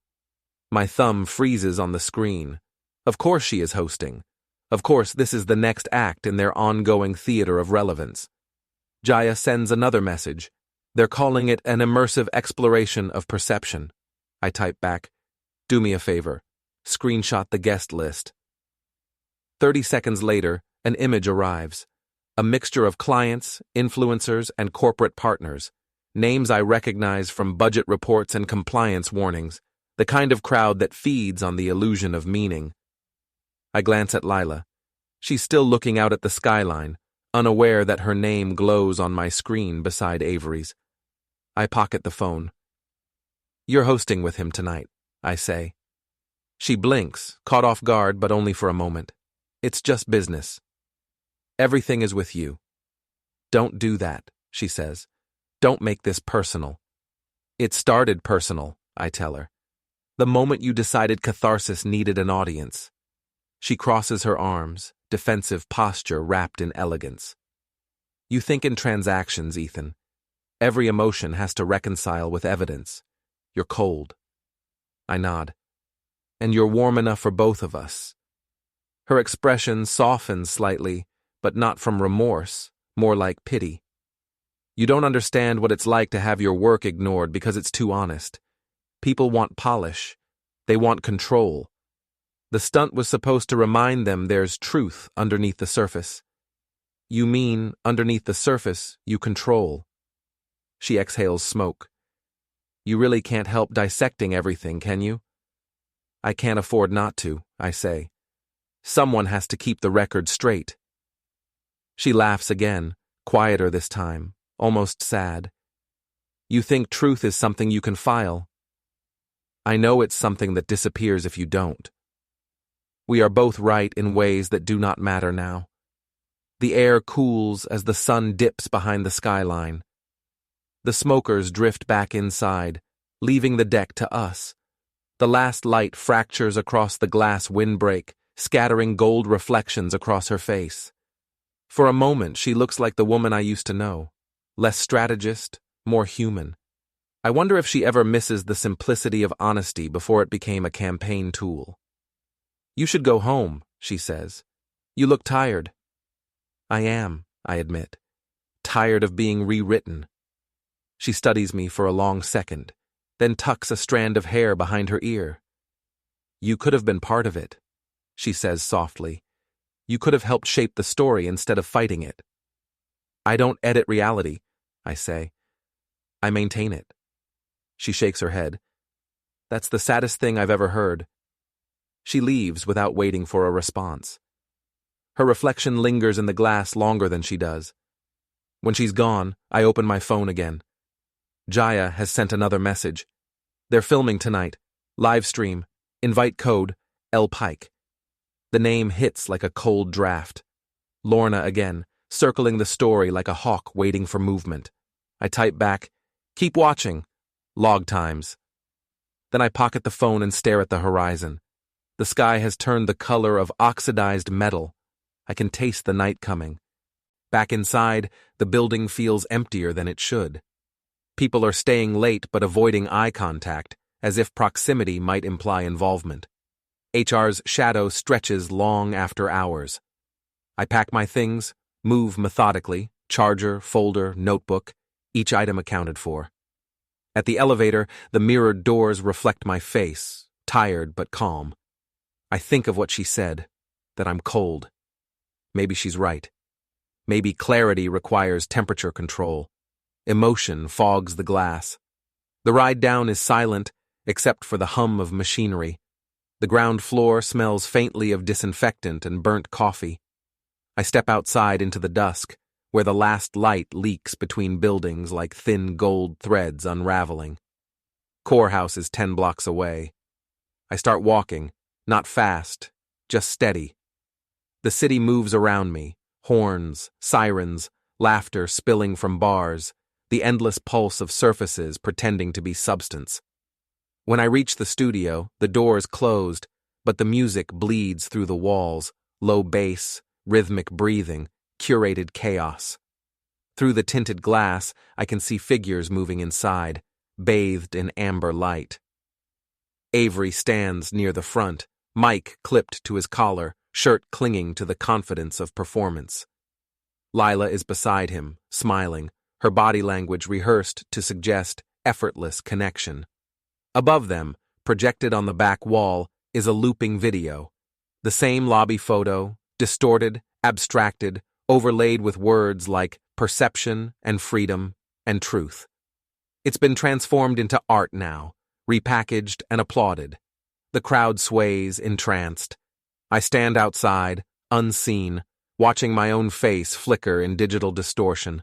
My thumb freezes on the screen. Of course she is hosting. Of course this is the next act in their ongoing theater of relevance. Jaya sends another message. They're calling it an immersive exploration of perception. I type back, "Do me a favor. Screenshot the guest list." 30 seconds later, an image arrives. A mixture of clients, influencers, and corporate partners. Names I recognize from budget reports and compliance warnings. The kind of crowd that feeds on the illusion of meaning. I glance at Lila. She's still looking out at the skyline, unaware that her name glows on my screen beside Avery's. I pocket the phone. "You're hosting with him tonight," I say. She blinks, caught off guard but only for a moment. "It's just business." "Everything is with you." "Don't do that," she says. "Don't make this personal." "It started personal," I tell her. "The moment you decided catharsis needed an audience." She crosses her arms, defensive posture wrapped in elegance. "You think in transactions, Ethan. Every emotion has to reconcile with evidence. You're cold." I nod. "And you're warm enough for both of us." Her expression softens slightly, but not from remorse, more like pity. "You don't understand what it's like to have your work ignored because it's too honest. People want polish. They want control. The stunt was supposed to remind them there's truth underneath the surface." "You mean, underneath the surface, you control." She exhales smoke. "You really can't help dissecting everything, can you?" "I can't afford not to," I say. "Someone has to keep the record straight." She laughs again, quieter this time, almost sad. "You think truth is something you can file?" "I know it's something that disappears if you don't." We are both right in ways that do not matter now. The air cools as the sun dips behind the skyline. The smokers drift back inside, leaving the deck to us. The last light fractures across the glass windbreak, scattering gold reflections across her face. For a moment, she looks like the woman I used to know. Less strategist, more human. I wonder if she ever misses the simplicity of honesty before it became a campaign tool. "You should go home," she says. "You look tired." "I am," I admit. "Tired of being rewritten." She studies me for a long second, then tucks a strand of hair behind her ear. "You could have been part of it," she says softly. "You could have helped shape the story instead of fighting it." "I don't edit reality," I say. "I maintain it." She shakes her head. "That's the saddest thing I've ever heard." She leaves without waiting for a response. Her reflection lingers in the glass longer than she does. When she's gone, I open my phone again. Jaya has sent another message. "They're filming tonight. Live stream. Invite code, L Pike." The name hits like a cold draft. Lorna again, circling the story like a hawk waiting for movement. I type back, "Keep watching. Log times." Then I pocket the phone and stare at the horizon. The sky has turned the color of oxidized metal. I can taste the night coming. Back inside, the building feels emptier than it should. People are staying late but avoiding eye contact, as if proximity might imply involvement. HR's shadow stretches long after hours. I pack my things, move methodically, charger, folder, notebook, each item accounted for. At the elevator, the mirrored doors reflect my face, tired but calm. I think of what she said, that I'm cold. Maybe she's right. Maybe clarity requires temperature control. Emotion fogs the glass. The ride down is silent, except for the hum of machinery. The ground floor smells faintly of disinfectant and burnt coffee. I step outside into the dusk, where the last light leaks between buildings like thin gold threads unraveling. Courthouse is 10 blocks away. I start walking, not fast, just steady. The city moves around me, horns, sirens, laughter spilling from bars, the endless pulse of surfaces pretending to be substance. When I reach the studio, the door is closed, but the music bleeds through the walls, low bass, rhythmic breathing, curated chaos. Through the tinted glass, I can see figures moving inside, bathed in amber light. Avery stands near the front, mic clipped to his collar, shirt clinging to the confidence of performance. Lila is beside him, smiling, her body language rehearsed to suggest effortless connection. Above them, projected on the back wall, is a looping video. The same lobby photo, distorted, abstracted, overlaid with words like perception and freedom and truth. It's been transformed into art now, repackaged and applauded. The crowd sways, entranced. I stand outside, unseen, watching my own face flicker in digital distortion.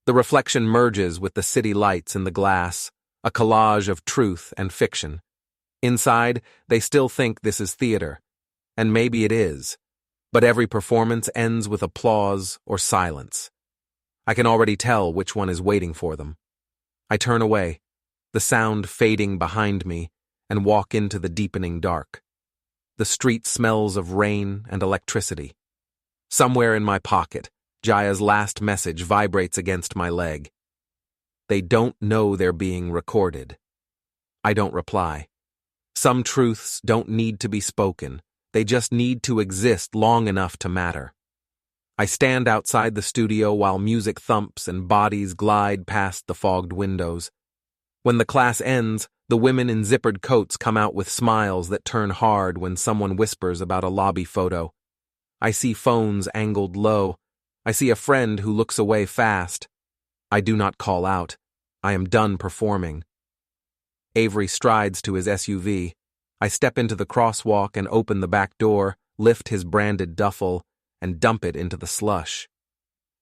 The reflection merges with the city lights in the glass, a collage of truth and fiction. Inside, they still think this is theater, and maybe it is, but every performance ends with applause or silence. I can already tell which one is waiting for them. I turn away, the sound fading behind me, and walk into the deepening dark. The street smells of rain and electricity. Somewhere in my pocket, Jaya's last message vibrates against my leg. They don't know they're being recorded. I don't reply. Some truths don't need to be spoken. They just need to exist long enough to matter. I stand outside the studio while music thumps and bodies glide past the fogged windows. When the class ends, the women in zippered coats come out with smiles that turn hard when someone whispers about a lobby photo. I see phones angled low. I see a friend who looks away fast. I do not call out. I am done performing. Avery strides to his SUV. I step into the crosswalk and open the back door, lift his branded duffel, and dump it into the slush.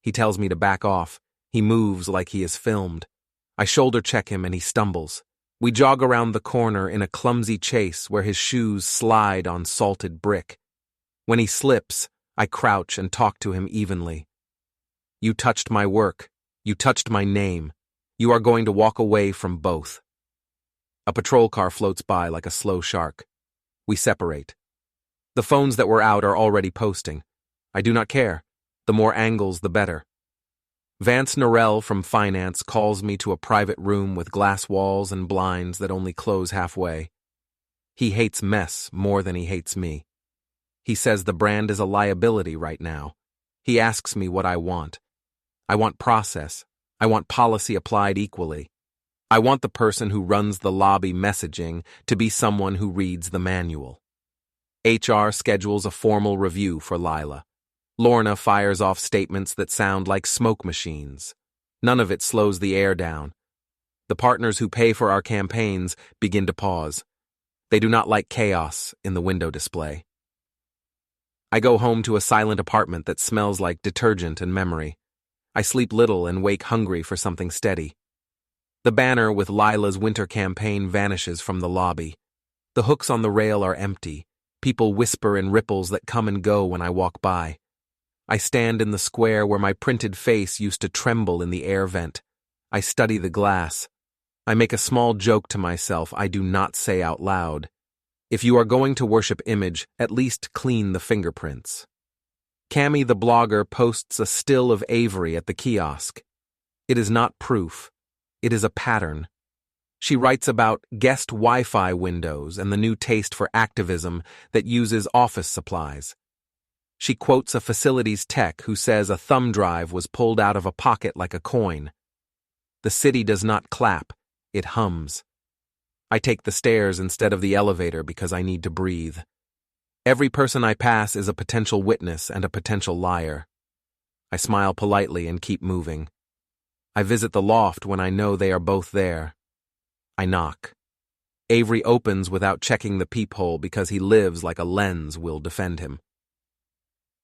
He tells me to back off. He moves like he is filmed. I shoulder check him and he stumbles. We jog around the corner in a clumsy chase where his shoes slide on salted brick. When he slips, I crouch and talk to him evenly. You touched my work. You touched my name. You are going to walk away from both. A patrol car floats by like a slow shark. We separate. The phones that were out are already posting. I do not care. The more angles, the better. Vance Norrell from finance calls me to a private room with glass walls and blinds that only close halfway. He hates mess more than he hates me. He says the brand is a liability right now. He asks me what I want. I want process. I want policy applied equally. I want the person who runs the lobby messaging to be someone who reads the manual. HR schedules a formal review for Lila. Lorna fires off statements that sound like smoke machines. None of it slows the air down. The partners who pay for our campaigns begin to pause. They do not like chaos in the window display. I go home to a silent apartment that smells like detergent and memory. I sleep little and wake hungry for something steady. The banner with Lila's winter campaign vanishes from the lobby. The hooks on the rail are empty. People whisper in ripples that come and go when I walk by. I stand in the square where my printed face used to tremble in the air vent. I study the glass. I make a small joke to myself I do not say out loud. If you are going to worship image, at least clean the fingerprints. Cammy the blogger posts a still of Avery at the kiosk. It is not proof. It is a pattern. She writes about guest Wi-Fi windows and the new taste for activism that uses office supplies. She quotes a facilities tech who says a thumb drive was pulled out of a pocket like a coin. The city does not clap, it hums. I take the stairs instead of the elevator because I need to breathe. Every person I pass is a potential witness and a potential liar. I smile politely and keep moving. I visit the loft when I know they are both there. I knock. Avery opens without checking the peephole because he lives like a lens will defend him.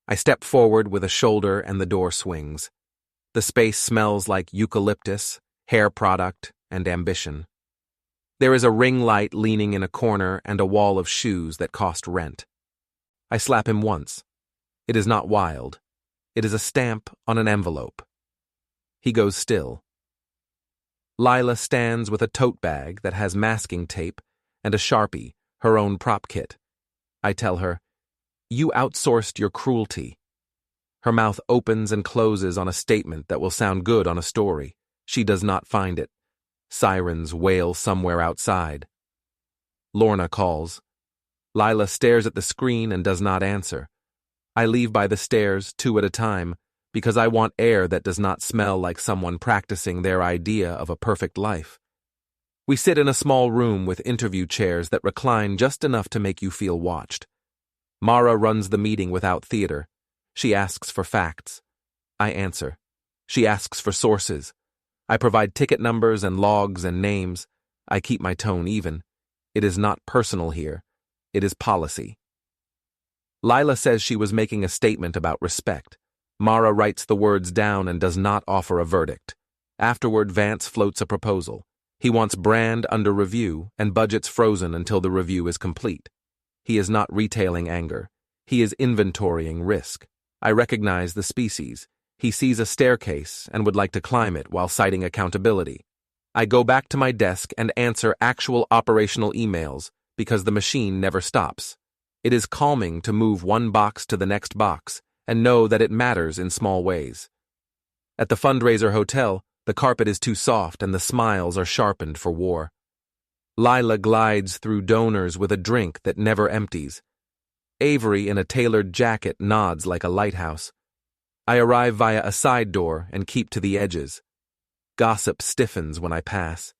I step forward with a shoulder and the door swings. The space smells like eucalyptus, hair product, and ambition. There is a ring light leaning in a corner and a wall of shoes that cost rent. I slap him once. It is not wild. It is a stamp on an envelope. He goes still. Lila stands with a tote bag that has masking tape and a Sharpie, her own prop kit. I tell her, "You outsourced your cruelty." Her mouth opens and closes on a statement that will sound good on a story. She does not find it. Sirens wail somewhere outside. Lorna calls. Lila stares at the screen and does not answer. I leave by the stairs, 2 at a time, because I want air that does not smell like someone practicing their idea of a perfect life. We sit in a small room with interview chairs that recline just enough to make you feel watched. Mara runs the meeting without theater. She asks for facts. I answer. She asks for sources. I provide ticket numbers and logs and names. I keep my tone even. It is not personal here. It is policy. Lila says she was making a statement about respect. Mara writes the words down and does not offer a verdict. Afterward, Vance floats a proposal. He wants brand under review and budgets frozen until the review is complete. He is not retailing anger. He is inventorying risk. I recognize the species. He sees a staircase and would like to climb it while citing accountability. I go back to my desk and answer actual operational emails because the machine never stops. It is calming to move one box to the next box and know that it matters in small ways. At the fundraiser hotel, the carpet is too soft and the smiles are sharpened for war. Lila glides through donors with a drink that never empties. Avery in a tailored jacket nods like a lighthouse. I arrive via a side door and keep to the edges. Gossip stiffens when I pass.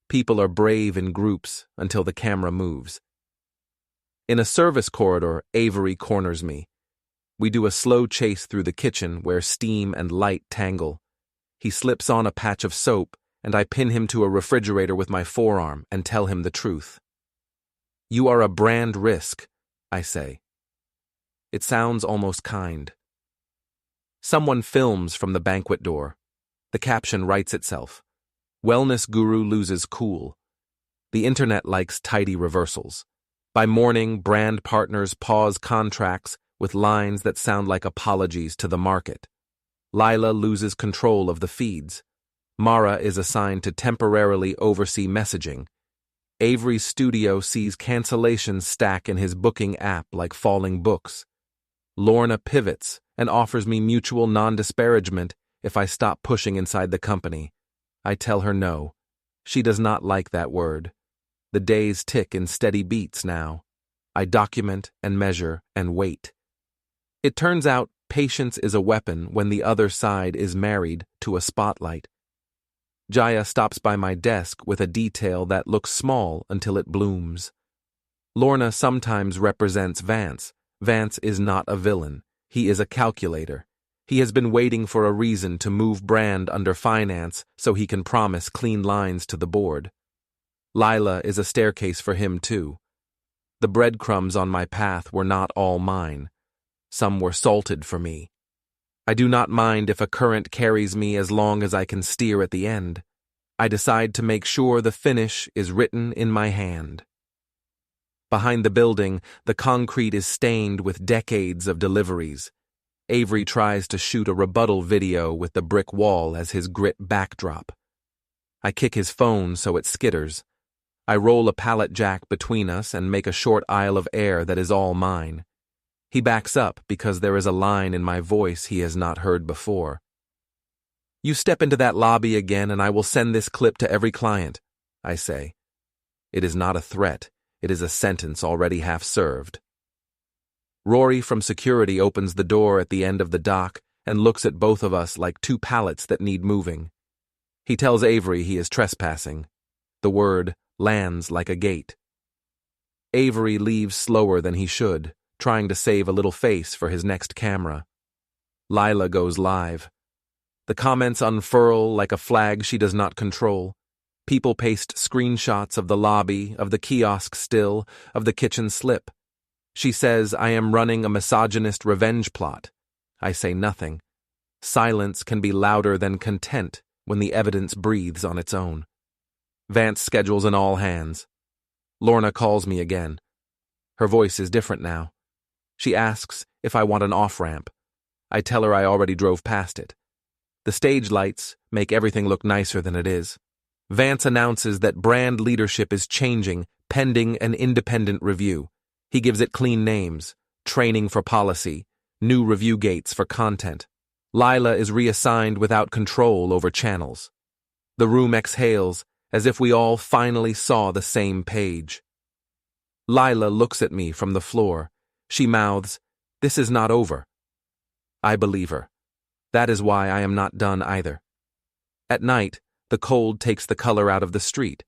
People are brave in groups until the camera moves. In a service corridor, Avery corners me. We do a slow chase through the kitchen where steam and light tangle. He slips on a patch of soap, and I pin him to a refrigerator with my forearm and tell him the truth. "You are a brand risk," I say. It sounds almost kind. Someone films from the banquet door. The caption writes itself. Wellness guru loses cool. The internet likes tidy reversals. By morning, brand partners pause contracts with lines that sound like apologies to the market. Lila loses control of the feeds. Mara is assigned to temporarily oversee messaging. Avery's studio sees cancellations stack in his booking app like falling books. Lorna pivots and offers me mutual non-disparagement if I stop pushing inside the company. I tell her no. She does not like that word. The days tick in steady beats now. I document and measure and wait. It turns out patience is a weapon when the other side is married to a spotlight. Jaya stops by my desk with a detail that looks small until it blooms. Lorna sometimes represents Vance. Vance is not a villain. He is a calculator. He has been waiting for a reason to move brand under finance so he can promise clean lines to the board. Lila is a staircase for him too. The breadcrumbs on my path were not all mine. Some were salted for me. I do not mind if a current carries me as long as I can steer at the end. I decide to make sure the finish is written in my hand. Behind the building, the concrete is stained with decades of deliveries. Avery tries to shoot a rebuttal video with the brick wall as his grit backdrop. I kick his phone so it skitters. I roll a pallet jack between us and make a short aisle of air that is all mine. He backs up because there is a line in my voice he has not heard before. You step into that lobby again and I will send this clip to every client. I say. It is not a threat. It is a sentence already half served. Rory from security opens the door at the end of the dock and looks at both of us like two pallets that need moving. He tells Avery he is trespassing. The word lands like a gate. Avery leaves slower than he should, trying to save a little face for his next camera. Lila goes live. The comments unfurl like a flag she does not control. People paste screenshots of the lobby, of the kiosk still, of the kitchen slip. She says I am running a misogynist revenge plot. I say nothing. Silence can be louder than content when the evidence breathes on its own. Vance schedules an all-hands. Lorna calls me again. Her voice is different now. She asks if I want an off-ramp. I tell her I already drove past it. The stage lights make everything look nicer than it is. Vance announces that brand leadership is changing, pending an independent review. He gives it clean names: training for policy, new review gates for content. Lila is reassigned without control over channels. The room exhales, as if we all finally saw the same page. Lila looks at me from the floor. She mouths, "This is not over." I believe her. That is why I am not done either. At night, the cold takes the color out of the street.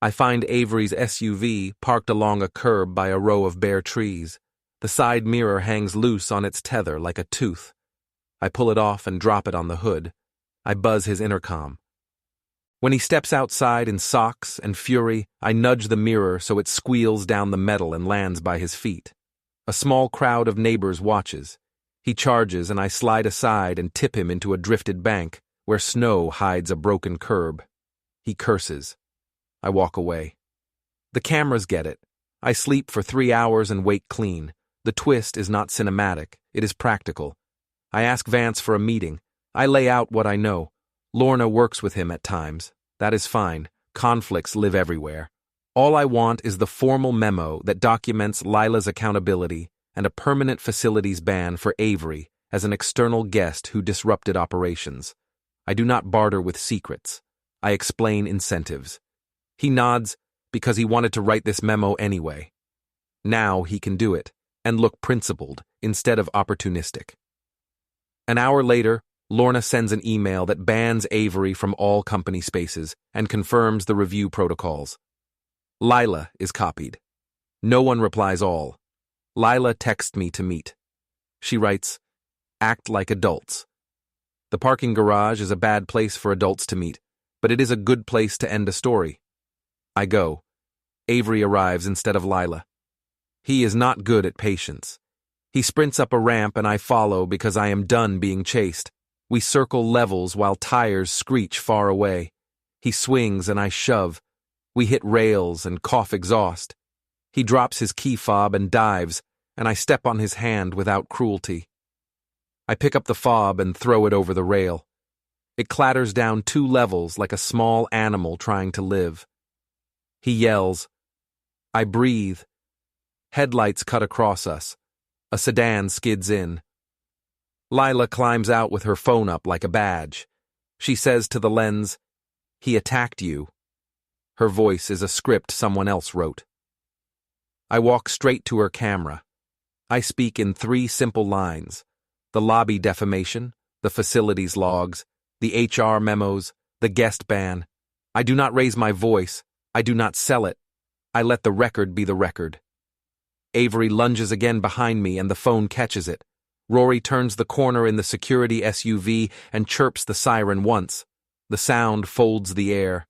I find Avery's SUV parked along a curb by a row of bare trees. The side mirror hangs loose on its tether like a tooth. I pull it off and drop it on the hood. I buzz his intercom. When he steps outside in socks and fury, I nudge the mirror so it squeals down the metal and lands by his feet. A small crowd of neighbors watches. He charges and I slide aside and tip him into a drifted bank where snow hides a broken curb. He curses. I walk away. The cameras get it. I sleep for 3 hours and wake clean. The twist is not cinematic. It is practical. I ask Vance for a meeting. I lay out what I know. Lorna works with him at times. That is fine. Conflicts live everywhere. All I want is the formal memo that documents Lila's accountability and a permanent facilities ban for Avery as an external guest who disrupted operations. I do not barter with secrets. I explain incentives. He nods because he wanted to write this memo anyway. Now he can do it and look principled instead of opportunistic. An hour later, Lorna sends an email that bans Avery from all company spaces and confirms the review protocols. Lila is copied. No one replies all. Lila texts me to meet. She writes, "Act like adults." The parking garage is a bad place for adults to meet, but it is a good place to end a story. I go. Avery arrives instead of Lila. He is not good at patience. He sprints up a ramp and I follow because I am done being chased. We circle levels while tires screech far away. He swings and I shove. We hit rails and cough exhaust. He drops his key fob and dives, and I step on his hand without cruelty. I pick up the fob and throw it over the rail. It clatters down 2 levels like a small animal trying to live. He yells. I breathe. Headlights cut across us. A sedan skids in. Lila climbs out with her phone up like a badge. She says to the lens, "He attacked you." Her voice is a script someone else wrote. I walk straight to her camera. I speak in 3 simple lines: the lobby defamation, the facilities logs, the HR memos, the guest ban. I do not raise my voice. I do not sell it. I let the record be the record. Avery lunges again behind me and the phone catches it. Rory turns the corner in the security SUV and chirps the siren once. The sound folds the air.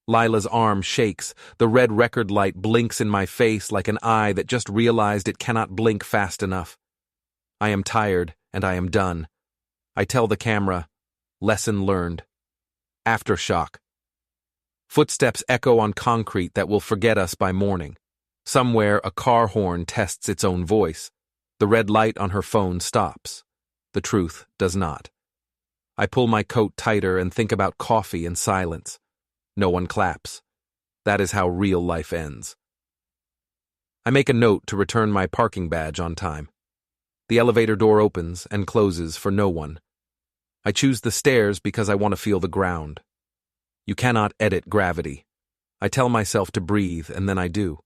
Lila's arm shakes. The red record light blinks in my face like an eye that just realized it cannot blink fast enough. I am tired and I am done. I tell the camera, lesson learned. Aftershock. Footsteps echo on concrete that will forget us by morning. Somewhere a car horn tests its own voice. The red light on her phone stops. The truth does not. I pull my coat tighter and think about coffee and silence. No one claps. That is how real life ends. I make a note to return my parking badge on time. The elevator door opens and closes for no one. I choose the stairs because I want to feel the ground. You cannot edit gravity. I tell myself to breathe, and then I do.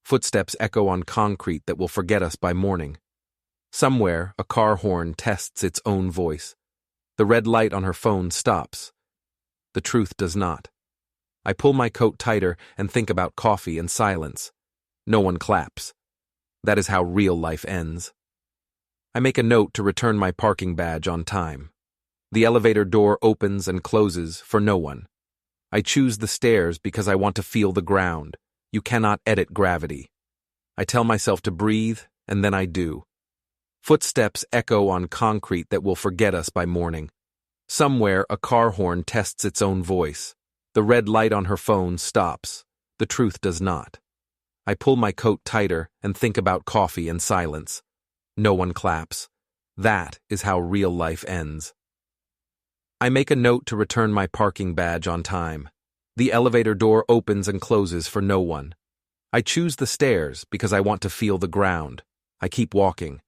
Footsteps echo on concrete that will forget us by morning. Somewhere, a car horn tests its own voice. The red light on her phone stops. The truth does not. I pull my coat tighter and think about coffee and silence. No one claps. That is how real life ends. I make a note to return my parking badge on time. The elevator door opens and closes for no one. I choose the stairs because I want to feel the ground. You cannot edit gravity. I tell myself to breathe, and then I do. Footsteps echo on concrete that will forget us by morning. Somewhere, a car horn tests its own voice. The red light on her phone stops. The truth does not. I pull my coat tighter and think about coffee and silence. No one claps. That is how real life ends. I make a note to return my parking badge on time. The elevator door opens and closes for no one. I choose the stairs because I want to feel the ground. I keep walking.